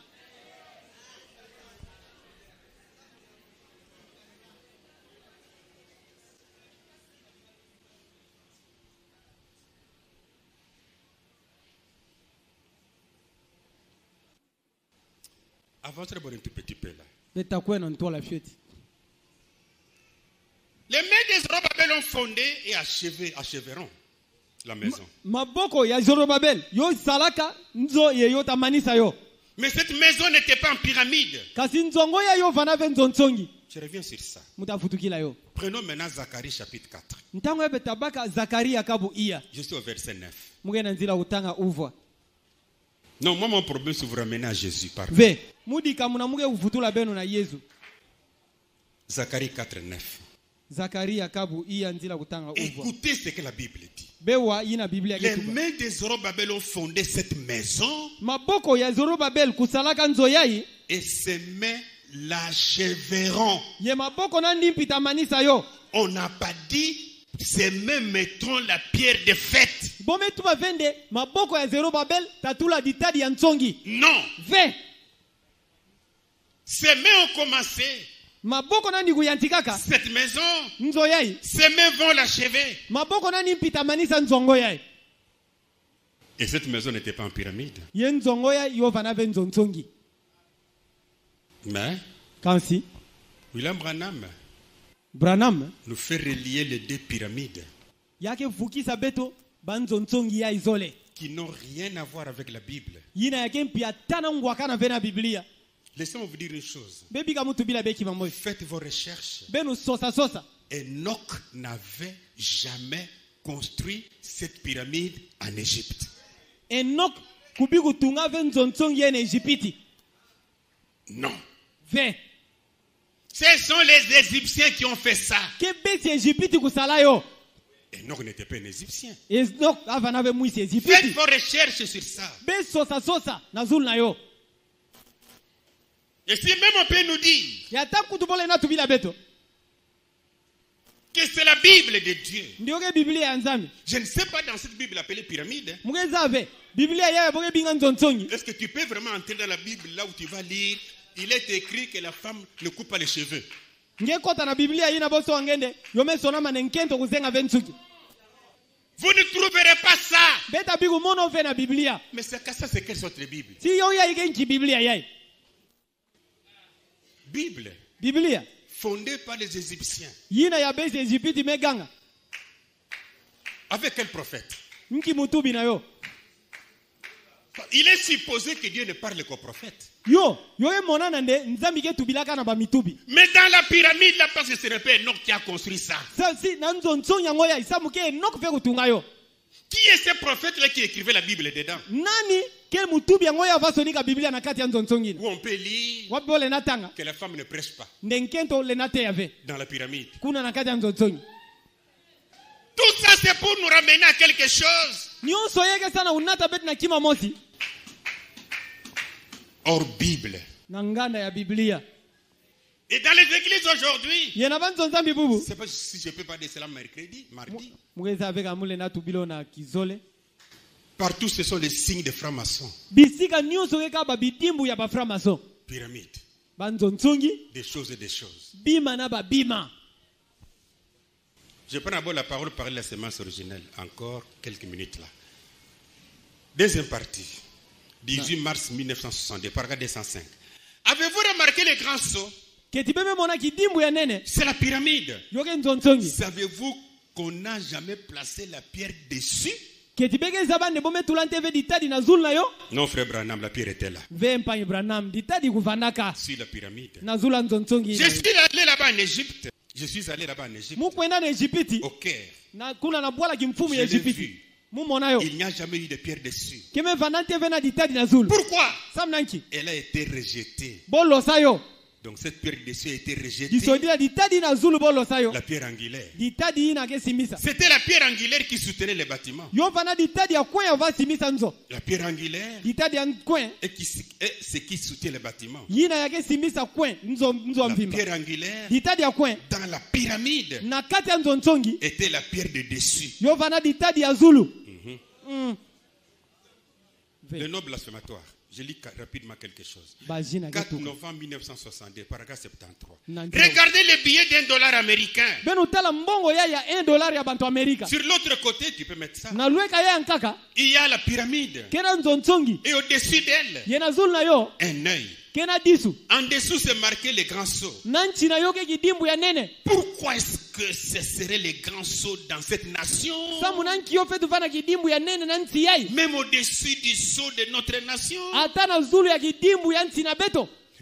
[SPEAKER 2] Avancez d'abord un tout petit peu là.
[SPEAKER 3] Les
[SPEAKER 2] mains des Zorobabel ont fondé et achèveront la maison.
[SPEAKER 3] Maboko ya Zorobabel yo salaka nzo ye yo tamanisa yo.
[SPEAKER 2] Mais cette maison n'était pas en pyramide.
[SPEAKER 3] Kasi nzongo ya yo vana nzontsongi.
[SPEAKER 2] Je reviens sur ça.
[SPEAKER 3] Mutafutukila yo.
[SPEAKER 2] Prenons maintenant Zacharie chapitre 4.
[SPEAKER 3] Ntango ebe tabaka Zakaria kabu iya.
[SPEAKER 2] Je suis au verset 9.
[SPEAKER 3] Mugena nzila utanga uvwa.
[SPEAKER 2] Non, moi mon problème c'est vous ramener à Jésus. Pardon.
[SPEAKER 3] Ve, mudika munamuge uvutula beno na Yesu.
[SPEAKER 2] Zacharie 4, 9.
[SPEAKER 3] Zakaria kabu iya nzila utanga uvwa.
[SPEAKER 2] Écoutez ce que la Bible dit.
[SPEAKER 3] Bewa yina Biblia
[SPEAKER 2] les mains de Zorobabel ont fondé cette maison.
[SPEAKER 3] Maboko ya Zorobabel kusalaka nzo yai.
[SPEAKER 2] Et ses mains l'achèveront.
[SPEAKER 3] Ye maboko na ndimpita manisa yo.
[SPEAKER 2] On n'a pas dit ses mains mettront la pierre de fête.
[SPEAKER 3] Bome tuba vende maboko ya Zorobabel tatula ditadi ya ntsongi.
[SPEAKER 2] Non.
[SPEAKER 3] Ve.
[SPEAKER 2] Ses mains ont commencé.
[SPEAKER 3] Maboko na ndiku yantikaka.
[SPEAKER 2] Cette maison.
[SPEAKER 3] Nzo yai.
[SPEAKER 2] Ses mains vont l'achever.
[SPEAKER 3] Maboko na ndimpita manisa nzongo yai.
[SPEAKER 2] Et cette maison n'était pas en pyramide.
[SPEAKER 3] Ye nzongo yai yo vana ve nzontsongi.
[SPEAKER 2] Mais
[SPEAKER 3] Kansi
[SPEAKER 2] William Branham nous fait relier les deux pyramides
[SPEAKER 3] yake vukisa beto banzontsongi ya izole
[SPEAKER 2] qui n'ont rien à voir avec la Bible.
[SPEAKER 3] Yina yake mpia tana ngwakana vena Biblia.
[SPEAKER 2] Laissez-moi vous dire une chose.
[SPEAKER 3] Bebi kamutu bila beki mamoy.
[SPEAKER 2] Faites vos recherches.
[SPEAKER 3] Benu sosa.
[SPEAKER 2] Enoch n'avait jamais construit cette pyramide en Égypte.
[SPEAKER 3] Enoch kubiku tunga ve nzontsongi en Égypte.
[SPEAKER 2] Non.
[SPEAKER 3] Ve.
[SPEAKER 2] Ce sont les Égyptiens qui ont fait ça. Enoch n'était pas un Égyptien. Faites vos recherches sur ça. Et si même on peut nous dire que c'est la Bible de Dieu. Je ne sais pas dans cette Bible appelée pyramide. Est-ce que tu peux vraiment entrer dans la Bible là où tu vas lire? Il est écrit que la femme ne coupe pas les cheveux. Vous ne trouverez pas ça. Mais c'est que ça, c'est quelle sorte de Bible? Bible fondée par les Égyptiens. Avec quel prophète? Il est supposé que Dieu ne parle qu'aux prophètes. Mais dans la pyramide, là, parce que ce n'est pas Enoch qui a construit ça. Qui est ce prophète-là qui écrivait la Bible dedans? Où on peut lire que la femme ne prêche pas. Dans la pyramide. Tout ça, c'est pour nous ramener à quelque chose. Hors Bible. Et dans les églises aujourd'hui, je ne sais pas si je peux parler de cela mardi. Partout, ce sont les signes de francs-maçons. Pyramide. Des choses et des choses. Je prends d'abord la parole par la sémence originelle. Encore quelques minutes là. Deuxième partie. 18 mars 1962, paragraphe 205. Avez-vous remarqué les grands sceaux? C'est la pyramide. Savez-vous qu'on n'a jamais placé la pierre dessus? Non, frère Branham, la pierre était là. Sur la pyramide. Je suis allé là-bas en Égypte. Au Caire. Je l'ai vu. Il n'y a jamais eu de pierre dessus. Pourquoi? Elle a été rejetée. Donc cette pierre dessus a été rejetée.
[SPEAKER 3] La
[SPEAKER 2] pierre angulaire.
[SPEAKER 3] C'était
[SPEAKER 2] la pierre angulaire qui soutenait les bâtiments. La pierre angulaire est ce qui soutient les bâtiments. La pierre angulaire dans la pyramide était la pierre de dessus. Le nom blasphématoire. Je lis rapidement quelque chose. 4 novembre 1962, paragraphe 73. Regardez le billet $1 américain. Sur l'autre côté, tu peux mettre ça. Il y a la pyramide. Et au-dessus d'elle, un œil. En dessous, c'est marqué les grands sceaux. Pourquoi est-ce que ce serait les grands sceaux dans cette nation? Même au-dessus du sceau de notre nation.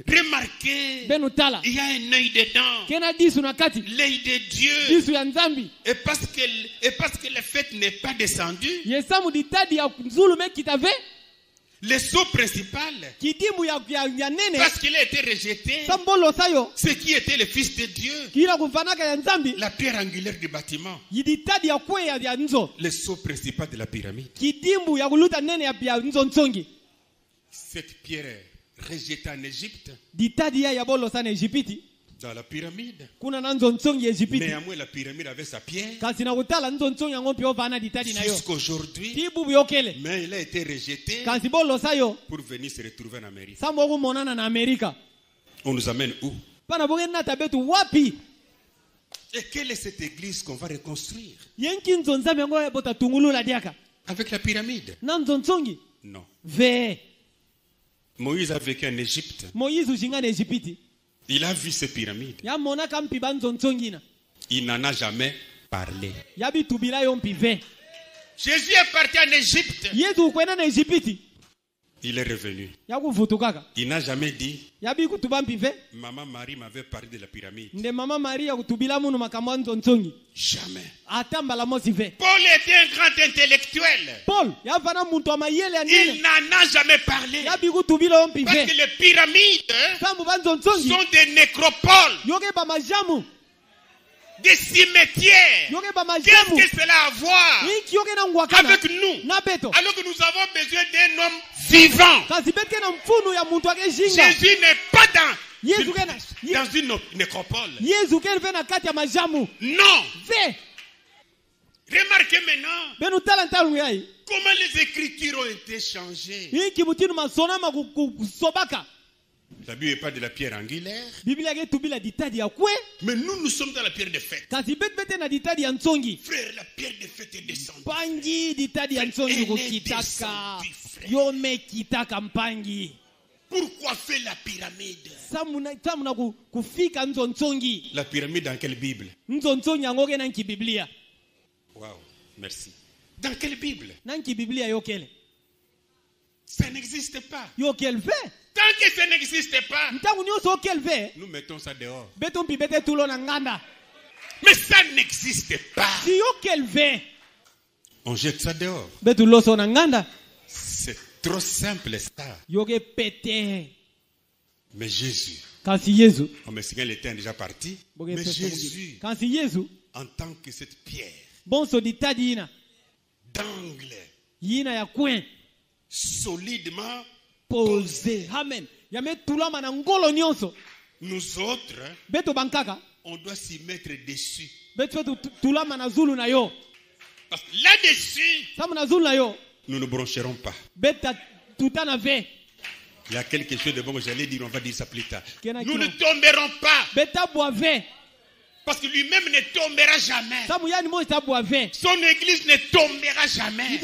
[SPEAKER 2] Remarquez, il y a un œil dedans. L'œil de Dieu. Et parce que le fait n'est pas descendu, le sceau principal, parce qu'il a été rejeté, ce qui était le Fils de Dieu, la pierre angulaire du bâtiment, le sceau principal de la pyramide. Cette pierre rejetée en Égypte, dans la pyramide. Néanmoins, la pyramide avait sa pierre. Jusqu'aujourd'hui, mais elle a été rejetée pour venir se retrouver en Amérique. On nous amène où? Et quelle est cette église qu'on va reconstruire? Avec la pyramide? Non. Moïse a vécu en Égypte. Il a vu ces pyramides. Il n'en a jamais parlé. Jésus est parti en Égypte. Il est revenu. Il n'a jamais dit Maman Marie m'avait parlé de la pyramide. Jamais. Paul était un grand intellectuel. Il n'en a jamais parlé. Parce que les pyramides sont des nécropoles, des cimetières. Qu'est-ce que cela a à voir avec nous? Alors que nous avons besoin d'un homme vivant. Jésus n'est pas dans une nécropole. Non. Remarquez maintenant comment les Écritures ont été changées. La Bible n'est pas de la pierre angulaire. Mais nous sommes dans la pierre de fête. Frère, la pierre de fête est descendue. Pourquoi faire la pyramide? La pyramide dans quelle Bible? Wow, merci. Dans quelle Bible? Ça n'existe pas. Tant que ça n'existe pas, nous mettons ça dehors. Mais ça n'existe pas. On jette ça dehors. C'est trop simple ça. Mais Jésus, on me signale le temps est déjà parti. Mais Jésus, en tant que cette pierre d'angle, solidement posé. Amen. Nous autres, on doit s'y mettre dessus. Parce que là-dessus, nous ne broncherons pas. Il y a quelque chose de bon que j'allais dire, on va dire ça plus tard. Nous ne tomberons pas. Parce que lui-même ne tombera jamais. Son église ne tombera jamais.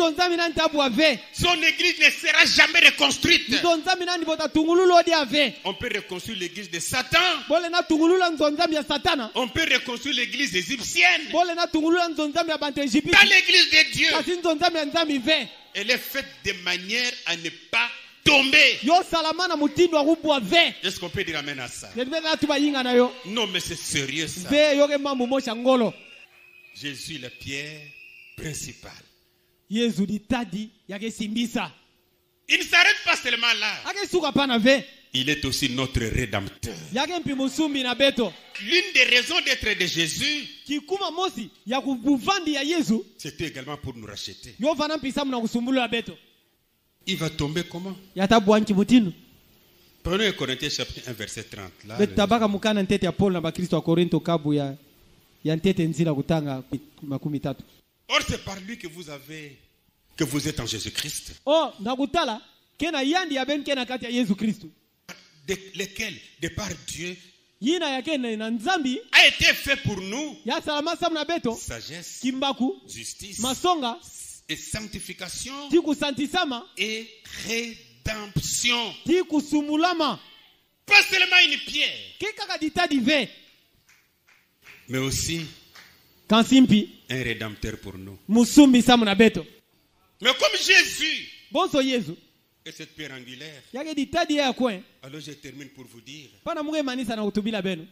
[SPEAKER 2] Son église ne sera jamais reconstruite. On peut reconstruire l'église de Satan. On peut reconstruire l'église égyptienne. Dans l'église de Dieu, elle est faite de manière à ne pas tomber. Est-ce qu'on peut dire amen à ça? Non, mais c'est sérieux ça. Jésus est la pierre principale. Il ne s'arrête pas seulement là. il est aussi notre rédempteur.
[SPEAKER 3] yake mpi musumbi na beto
[SPEAKER 2] L'une des raisons d'être de Jésus,
[SPEAKER 3] kikuma mosi ya kubuvandi ya Yesu
[SPEAKER 2] c'était également pour nous racheter.
[SPEAKER 3] yo vana mpisa mna kusumbulula beto
[SPEAKER 2] Il va tomber comment?
[SPEAKER 3] yatabwanki mutinu
[SPEAKER 2] Prenons 1 Corinthiens chapitre 1 verset 30. Là,
[SPEAKER 3] betabaka mukana ntete ya Paul na bakristo wa Korinto kabu ya ntete nzila kutanga 13.
[SPEAKER 2] Or c'est par lui que vous êtes en Jésus-Christ.
[SPEAKER 3] Oh nakutala kena yandi ya ben kena kati ya Yesu Kristo
[SPEAKER 2] Lequel, de par Dieu,
[SPEAKER 3] yina yake na nzambi
[SPEAKER 2] a été fait pour nous
[SPEAKER 3] ya salama samna beto
[SPEAKER 2] sagesse,
[SPEAKER 3] kimbaku
[SPEAKER 2] justice
[SPEAKER 3] masonga
[SPEAKER 2] et sanctification
[SPEAKER 3] ti kusantisama
[SPEAKER 2] et rédemption.
[SPEAKER 3] ti kusumulama
[SPEAKER 2] Pas seulement une pierre,
[SPEAKER 3] kekaka ditadi ve
[SPEAKER 2] mais aussi
[SPEAKER 3] kansimpi
[SPEAKER 2] un rédempteur pour nous.
[SPEAKER 3] musumbi samna beto
[SPEAKER 2] Mais comme Jésus
[SPEAKER 3] bonso Yesu
[SPEAKER 2] est cette pierre angulaire,
[SPEAKER 3] yake ditadi ya kwen
[SPEAKER 2] alors je termine pour vous dire,
[SPEAKER 3] pana muge manisa na kutubila beno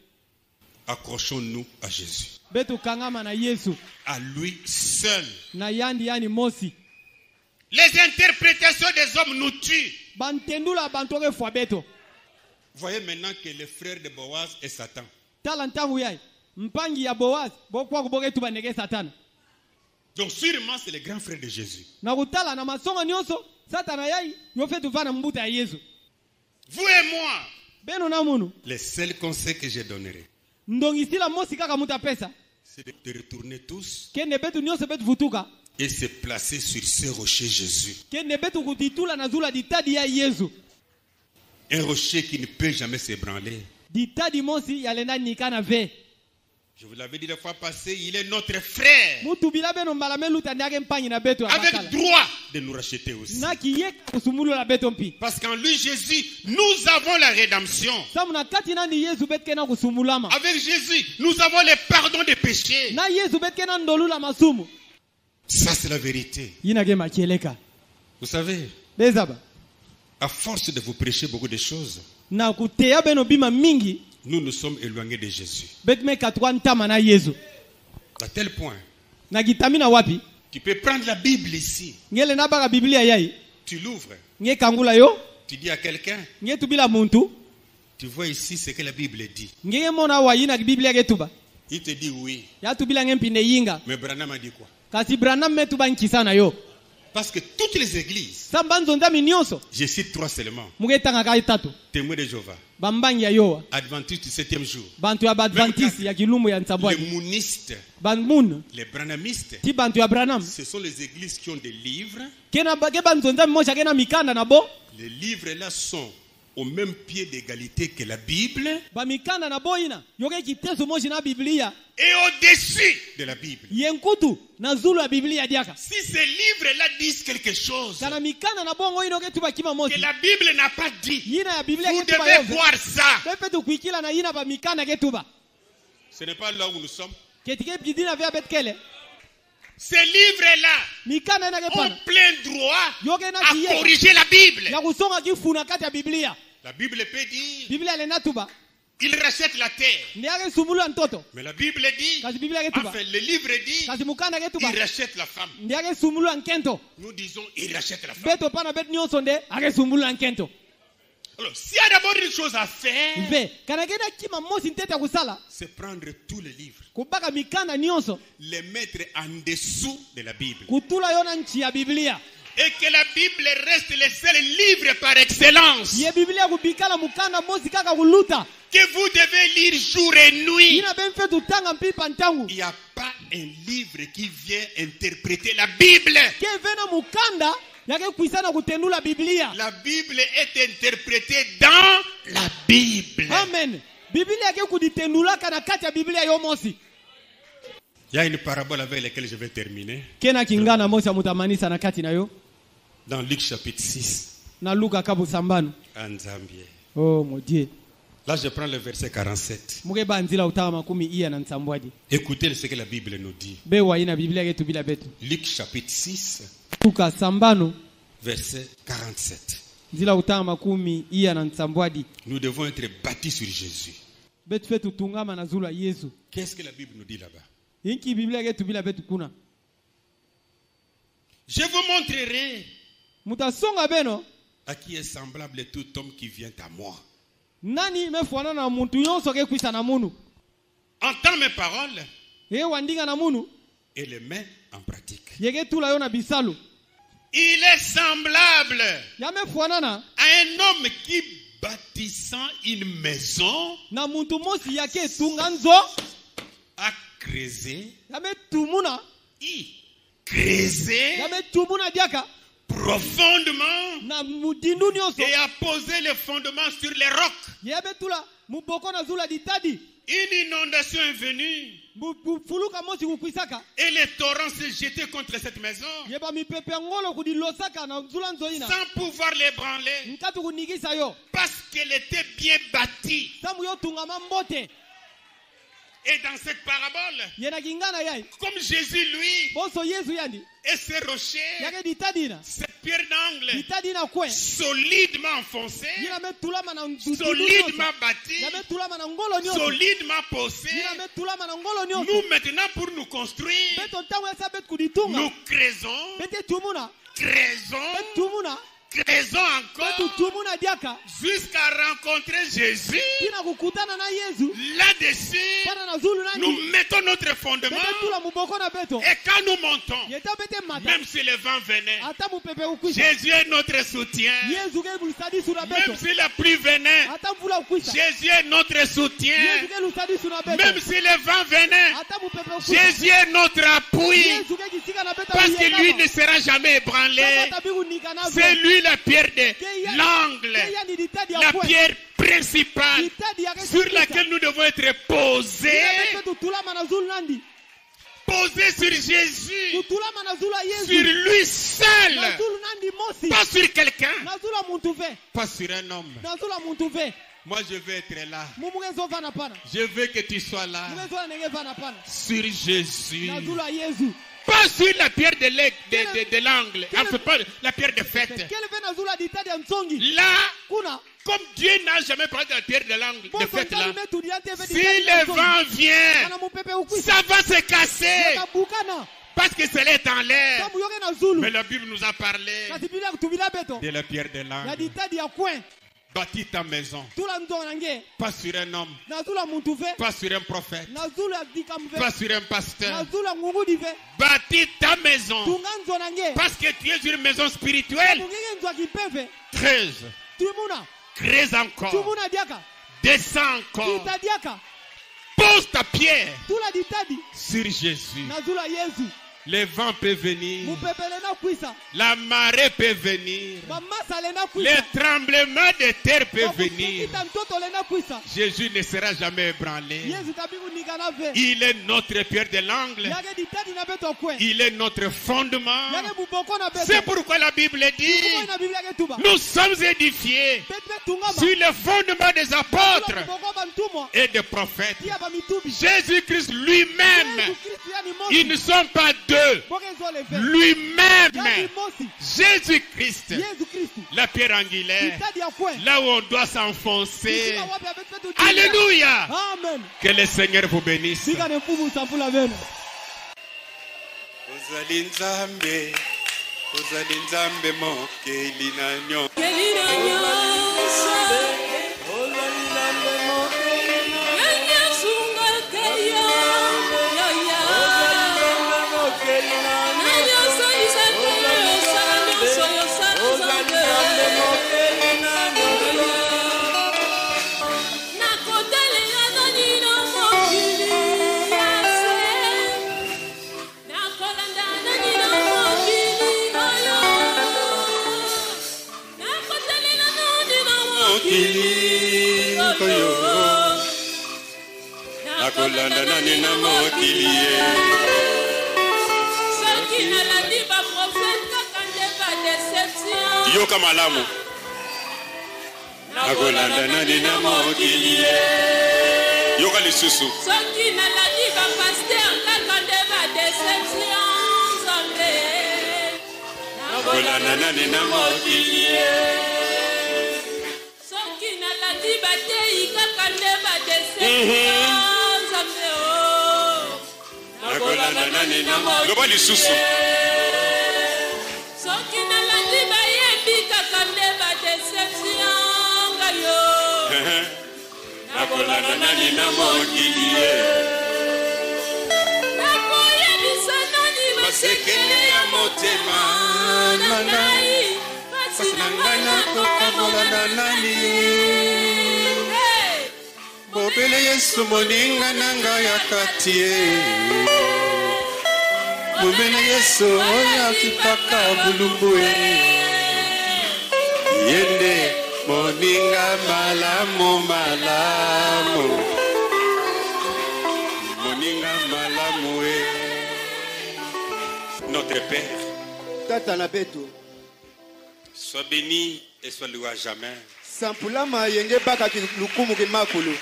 [SPEAKER 2] accrochons-nous à Jésus.
[SPEAKER 3] betu kangama na Yesu
[SPEAKER 2] À lui seul.
[SPEAKER 3] na yandi yani mosi
[SPEAKER 2] Les interprétations des hommes nous tuent.
[SPEAKER 3] bantendula bantoke fwa beto
[SPEAKER 2] Voyez maintenant que le frère de Boaz est Satan.
[SPEAKER 3] tala ntangu yai mpangi ya Boaz bokwa kuboke tu bandeke satana
[SPEAKER 2] Donc sûrement c'est le grand frère de Jésus.
[SPEAKER 3] na kutala na masonga nyonso satana yai yofe tuvana mbuta ya Yesu
[SPEAKER 2] Vous et moi,
[SPEAKER 3] beno na munu
[SPEAKER 2] les seuls conseils que je donnerai,
[SPEAKER 3] ndongisila mosi kaka muta pesa
[SPEAKER 2] c'est de retourner tous
[SPEAKER 3] kende betu nyonso betu vutuka
[SPEAKER 2] et se placer sur ce rocher Jésus.
[SPEAKER 3] kende betu kutitula na zula ditadi ya Yesu
[SPEAKER 2] Un rocher qui ne peut jamais s'ébranler.
[SPEAKER 3] ditadi mosi yalenda nikana ve
[SPEAKER 2] Je vous l'avais dit la fois passée, il est notre frère.
[SPEAKER 3] mutu bila beno mbala meluta ndiake mpanyi na beto ya
[SPEAKER 2] Avec
[SPEAKER 3] bakala
[SPEAKER 2] droit de nous racheter aussi.
[SPEAKER 3] na kiyeka kusumulu la beto mpi
[SPEAKER 2] Parce qu'en lui, Jésus, nous avons la rédemption.
[SPEAKER 3] samu na kati nandi Yesu betke na kusumulama
[SPEAKER 2] Avec Jésus, nous avons le pardon des péchés.
[SPEAKER 3] na Yesu betke na ndolula masumu
[SPEAKER 2] Ça, c'est la vérité.
[SPEAKER 3] yinage makieleka
[SPEAKER 2] Vous savez,
[SPEAKER 3] bezaba
[SPEAKER 2] à force de vous prêcher beaucoup de choses,
[SPEAKER 3] na kuteya beno bima mingi
[SPEAKER 2] nous nous sommes éloignés de Jésus.
[SPEAKER 3] betme katwa ntama na Yesu
[SPEAKER 2] À tel point,
[SPEAKER 3] na gitamina wapi
[SPEAKER 2] tu peux prendre la Bible ici,
[SPEAKER 3] ngele na baka Biblia yai
[SPEAKER 2] tu l'ouvres,
[SPEAKER 3] nge kangula yo
[SPEAKER 2] tu dis à quelqu'un,
[SPEAKER 3] nge tubila muntu
[SPEAKER 2] tu vois ici ce que la Bible dit.
[SPEAKER 3] nge mona wa yina Biblia ke tuba
[SPEAKER 2] Il te dit oui.
[SPEAKER 3] ya tubila nge mpinde yinga
[SPEAKER 2] Mais Branham a dit quoi?
[SPEAKER 3] kasi Branham metuba nkisana yo
[SPEAKER 2] Parce que toutes les églises,
[SPEAKER 3] sambanzo ndami nyonso
[SPEAKER 2] je cite 3 seulement,
[SPEAKER 3] muge tanga kai tatu
[SPEAKER 2] témoins de Jéhovah,
[SPEAKER 3] bambangi ya yoa
[SPEAKER 2] adventistes du 7e jour,
[SPEAKER 3] bantu ya Adventiste ya kilumbu ya
[SPEAKER 2] les
[SPEAKER 3] ntsabwani
[SPEAKER 2] monistes,
[SPEAKER 3] banmun
[SPEAKER 2] les branhamistes.
[SPEAKER 3] ti bantu ya Branham
[SPEAKER 2] Ce sont les églises qui ont des livres.
[SPEAKER 3] kena ke banzo ndami moja kena mikanda na bo
[SPEAKER 2] Les livres-là sont au même pied d'égalité que la Bible
[SPEAKER 3] ba mikanda na bo ina yoke kiteso moja na Biblia
[SPEAKER 2] et au-dessus de la Bible.
[SPEAKER 3] yenkutu na zulu ya Biblia diaka
[SPEAKER 2] Si ces livres-là disent quelque chose
[SPEAKER 3] kana mikanda na bongo ino ke tuba kima
[SPEAKER 2] que
[SPEAKER 3] mosi
[SPEAKER 2] la Bible n'a pas dit,
[SPEAKER 3] yina ya Biblia
[SPEAKER 2] vous
[SPEAKER 3] ke tuba
[SPEAKER 2] devez
[SPEAKER 3] yove
[SPEAKER 2] voir ça.
[SPEAKER 3] pepe tu kuikila na yina ba mikanda ke tuba
[SPEAKER 2] Ce n'est pas là où nous sommes.
[SPEAKER 3] ketike bidina vya betkele
[SPEAKER 2] Ces livres-là
[SPEAKER 3] mikanda ina ke
[SPEAKER 2] ont
[SPEAKER 3] pana
[SPEAKER 2] plein droit
[SPEAKER 3] yoke na
[SPEAKER 2] à
[SPEAKER 3] kiye
[SPEAKER 2] corriger la Bible.
[SPEAKER 3] ya kusonga kifuna kati ya Biblia
[SPEAKER 2] La Bible peut dire,
[SPEAKER 3] Biblia lena tuba
[SPEAKER 2] il rachète la terre.
[SPEAKER 3] ndiake sumulu ntoto
[SPEAKER 2] Mais la Bible dit,
[SPEAKER 3] kasi Biblia ke tuba
[SPEAKER 2] enfin le livre dit,
[SPEAKER 3] kasi mukanda ke tuba
[SPEAKER 2] il rachète la femme.
[SPEAKER 3] ndiake sumulu nkento
[SPEAKER 2] Nous disons, il rachète la femme.
[SPEAKER 3] beto pana bet nyonso nde ake sumulu nkento
[SPEAKER 2] Alors, s'il y a d'abord une chose à faire,
[SPEAKER 3] ve kana kena kima mosi ntete ya kusala
[SPEAKER 2] c'est prendre tous les livres,
[SPEAKER 3] kubaka mikanda nyonso
[SPEAKER 2] les mettre en dessous de la Bible.
[SPEAKER 3] kutula yo na nchi ya Biblia
[SPEAKER 2] Et que la Bible reste le seul livre par excellence
[SPEAKER 3] ye Biblia kubikala mukanda mosi kaka kuluta
[SPEAKER 2] que vous devez lire jour et nuit.
[SPEAKER 3] ina bemfe tutanga mpipa ntangu
[SPEAKER 2] Il n'y a pas un livre qui vient interpréter la Bible.
[SPEAKER 3] ke vena mukanda yake kuisana kutendula Biblia
[SPEAKER 2] La Bible est interprétée dans la Bible.
[SPEAKER 3] amen Biblia yake kuditendulaka na kati ya Biblia yo mosi
[SPEAKER 2] Il y a une parabole avec laquelle je vais terminer.
[SPEAKER 3] kena kingana mosi amutamanisa na kati na yo
[SPEAKER 2] Dans Luc chapitre 6,
[SPEAKER 3] na Luka kabu sambano
[SPEAKER 2] en Zambie.
[SPEAKER 3] oh mon Dieu
[SPEAKER 2] Là, je prends le verset 47.
[SPEAKER 3] muge banzila utawa makumi iya na nsambwaji
[SPEAKER 2] Écoutez ce que la Bible nous dit.
[SPEAKER 3] be wa ina Biblia yetu bila betu
[SPEAKER 2] Luc chapitre 6,
[SPEAKER 3] Luka sambano
[SPEAKER 2] verset 47.
[SPEAKER 3] nzila utawa makumi iya na nsambwaji
[SPEAKER 2] Nous devons être bâtis sur Jésus.
[SPEAKER 3] betu fetu tungama na zula Yesu
[SPEAKER 2] Qu'est-ce que la Bible nous dit là-bas?
[SPEAKER 3] inki Biblia yetu bila betu kuna
[SPEAKER 2] Je vous montrerai
[SPEAKER 3] mutasonga beno
[SPEAKER 2] à qui est semblable tout homme qui vient à moi.
[SPEAKER 3] Nani mefuana na muntu yonso ke kwisa na munu.
[SPEAKER 2] Entends mes paroles
[SPEAKER 3] Wandinga na munu.
[SPEAKER 2] et les mets en pratique.
[SPEAKER 3] Yege tula yo na bisalu.
[SPEAKER 2] Il est semblable
[SPEAKER 3] Ya mefuana na
[SPEAKER 2] à un homme qui bâtissant une maison
[SPEAKER 3] na muntu mosi yake tunganzo
[SPEAKER 2] a creusé,
[SPEAKER 3] ya metumuna
[SPEAKER 2] creusé
[SPEAKER 3] ya metumuna diaka
[SPEAKER 2] profondément
[SPEAKER 3] na mudindu nyonso
[SPEAKER 2] et a posé les fondements sur les rocs.
[SPEAKER 3] ya betula muboko na zula ditadi.
[SPEAKER 2] Une inondation est venue
[SPEAKER 3] Fuluka mosi kukwisaka.
[SPEAKER 2] et les torrents s'est jeté contre cette maison
[SPEAKER 3] Yeba mipepe ngolo kudilosaka na zula nzoina.
[SPEAKER 2] sans pouvoir l'ébranler
[SPEAKER 3] Nkatu kunigisa yo.
[SPEAKER 2] parce qu'elle était bien bâtie.
[SPEAKER 3] Samu yo tungama mbote.
[SPEAKER 2] Et dans cette parabole,
[SPEAKER 3] Yena kingana yai.
[SPEAKER 2] comme Jésus lui
[SPEAKER 3] Boso Yesu yandi.
[SPEAKER 2] et ses rochers,
[SPEAKER 3] Yake ditadina.
[SPEAKER 2] cette pierre d'angle
[SPEAKER 3] Ditadina kwe.
[SPEAKER 2] solidement enfoncée,
[SPEAKER 3] Yena metulama na ndudu.
[SPEAKER 2] solidement bâtie,
[SPEAKER 3] Yena metulama na ngolo nyonso.
[SPEAKER 2] solidement posée.
[SPEAKER 3] Yena metulama na ngolo nyonso.
[SPEAKER 2] Nous maintenant pour nous construire,
[SPEAKER 3] Beto ntango ya sabet kuditunga.
[SPEAKER 2] nous creusons,
[SPEAKER 3] Bete tumuna.
[SPEAKER 2] creusons,
[SPEAKER 3] Bet tumuna.
[SPEAKER 2] creusons
[SPEAKER 3] Betu
[SPEAKER 2] encore
[SPEAKER 3] tumuna diaka.
[SPEAKER 2] jusqu'à rencontrer Jésus.
[SPEAKER 3] Tina kukutana na Yesu.
[SPEAKER 2] Là-dessus,
[SPEAKER 3] Pana na zulu nani.
[SPEAKER 2] nous mettons notre fondement
[SPEAKER 3] Bete tula muboko na beto.
[SPEAKER 2] et quand nous montons,
[SPEAKER 3] Yeta bete mata.
[SPEAKER 2] même si le vent venait,
[SPEAKER 3] Ata mupepe ukwisa.
[SPEAKER 2] Jésus est notre soutien.
[SPEAKER 3] Yesu ke lusadi sura beto.
[SPEAKER 2] Même si la pluie venait,
[SPEAKER 3] Ata mvula ukwisa.
[SPEAKER 2] Jésus est notre soutien.
[SPEAKER 3] Yesu ke lusadi sura beto.
[SPEAKER 2] Même si le vent venait,
[SPEAKER 3] Ata mupepe ukwisa.
[SPEAKER 2] Jésus est notre appui.
[SPEAKER 3] Yesu ke kisika na beto.
[SPEAKER 2] Parce que lui ne sera jamais ébranlé. C'est lui la pierre de l'angle, la pierre principale sur laquelle nous devons être posés. Posés sur Jésus, sur lui seul, pas sur quelqu'un, pas sur un homme. Moi je veux être là. Je veux que tu sois là. Sur Jésus. Pas sur la pierre de l'angle. Enfin, pas la pierre de fête. Là, comme Dieu n'a jamais parlé de la pierre de l'angle, de fête là. Si le vent vient, ça va se casser. Parce que c'est est en l'air. Mais la Bible nous a parlé de la pierre de l'angle. Bâtis ta maison. Pas sur un homme. Pas sur un prophète. Pas sur un pasteur. Bâtis ta maison. Parce que tu es une maison spirituelle. Creuse. Creuse encore. Descends encore. Pose ta pierre sur Jésus. Le vent peut venir. La marée peut venir. Le tremblement de terre peut venir. Jésus ne sera jamais ébranlé. Il est notre pierre de l'angle. Il est notre fondement. C'est pourquoi la Bible dit, nous sommes édifiés sur le fondement des apôtres et des prophètes. Jésus-Christ lui-même, ils ne sont pas deux. Lui-même, Jésus-Christ, la pierre angulaire, là où on doit s'enfoncer. Alléluia. Que le Seigneur vous bénisse. Yoka malamu nakolanda nani na mokili yoka lisusu soki nalandi ba pasteur kaka nde ba déception nzambe nakolanda nani na mokili soki nalandi ba tei kaka nde ba déception nzambe nakolanda nani na mokili loba lisusu soki nalandi ba yebi kaka nde ba déception ngayo nakolanda nani na mokili ye
[SPEAKER 5] nakoyebisa nani
[SPEAKER 2] masekele ya motema na ngai pasi na ngai nakokabola na nani bobele Yesu moninga na ngai ya kati ye bobele Yesu oyo akipaka bulumbu ye yende moninga malamu malamu moninga malamu ye. Notre Père,
[SPEAKER 6] tata na betu
[SPEAKER 2] sois béni et sois loué à jamais.
[SPEAKER 6] sampulama yenge baka lukumu ke makulu.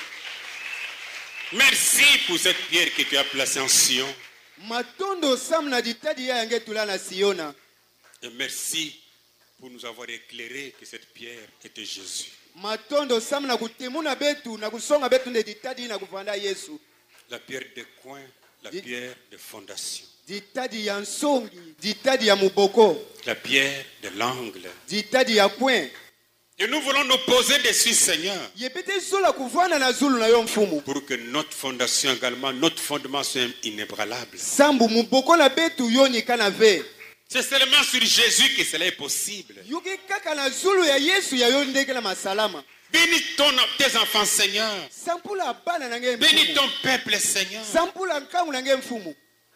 [SPEAKER 2] Merci pour cette pierre que tu as placée en Sion.
[SPEAKER 6] Matondo samna ditadi ya yange tulana Siona.
[SPEAKER 2] Et merci pour nous avoir éclairé que cette pierre était Jésus.
[SPEAKER 6] Matondo samna kutemuna betu na kusonga betu nde ditadi na kuvanda Yesu.
[SPEAKER 2] La pierre de coin, la pierre de fondation.
[SPEAKER 6] Ditadi ya nsongi, ditadi ya muboko.
[SPEAKER 2] La pierre de l'angle.
[SPEAKER 6] Ditadi ya coin.
[SPEAKER 2] Et nous voulons nous poser dessus, Seigneur, pour que notre fondation également, notre fondement soit inébranlable. C'est seulement sur Jésus que cela est possible. Bénis tes enfants, Seigneur. Bénis ton peuple, Seigneur.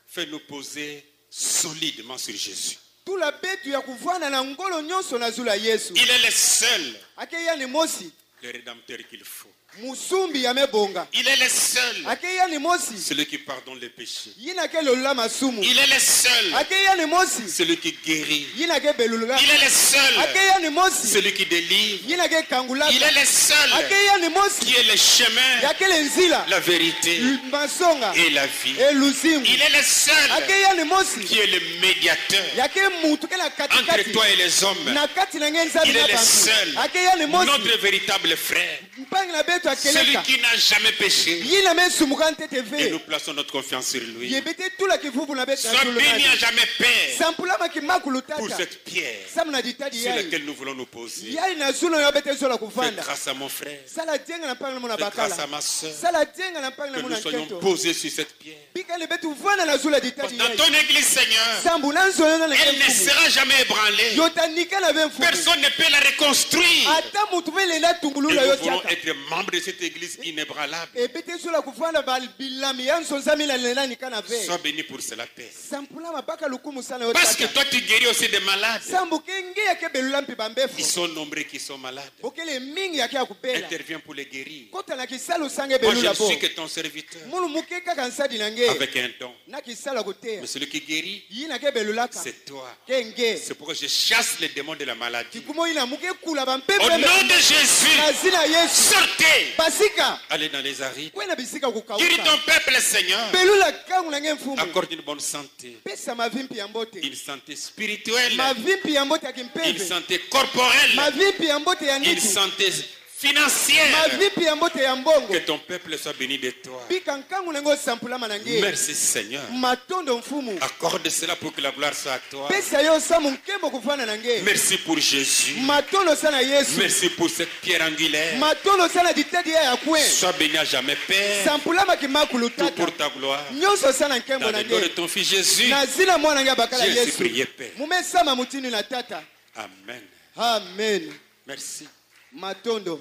[SPEAKER 2] Fais-nous poser solidement sur Jésus. Il est le seul, le rédempteur qu'il faut. Il est le seul, celui qui pardonne les péchés. Il est le seul, celui qui guérit. Il est le seul, celui qui délivre. Il est le seul qui est le chemin, la vérité et la vie. Il est le seul qui est le médiateur entre toi et les hommes. Il est le seul, notre véritable frère, celui qui n'a jamais péché. Et nous plaçons notre confiance sur lui. Sois béni à jamais, Père, pour cette pierre sur laquelle nous voulons nous poser. Fais grâce à mon frère, fais grâce à ma soeur, que nous soyons posés sur cette pierre. Dans ton église, Seigneur, elle ne sera jamais ébranlée. Personne ne peut la reconstruire. Et nous voulons être membres de cette église inébranlable. Sois béni pour cela, Père. Parce que toi tu guéris aussi des malades. Ils sont nombreux qui sont malades. Interviens pour les guérir. Moi je ne suis que ton serviteur avec un don. Mais celui qui guérit, c'est toi. C'est pourquoi je chasse les démons de la maladie. Au nom de Jésus, sortez. Allez dans les arides. Guéris ton peuple, Seigneur. Accorde une bonne santé. Une santé spirituelle. Une santé corporelle. Une santé financière. Que ton peuple soit béni de toi. Merci, Seigneur. Accorde cela pour que la gloire soit à toi. Merci pour Jésus. Merci pour cette pierre angulaire. Sois béni à jamais, Père. Tout pour ta gloire. Dans le nom de ton Fils Jésus, j'ai ainsi prié, Père.
[SPEAKER 6] Amen.
[SPEAKER 2] Merci.
[SPEAKER 6] Matondo.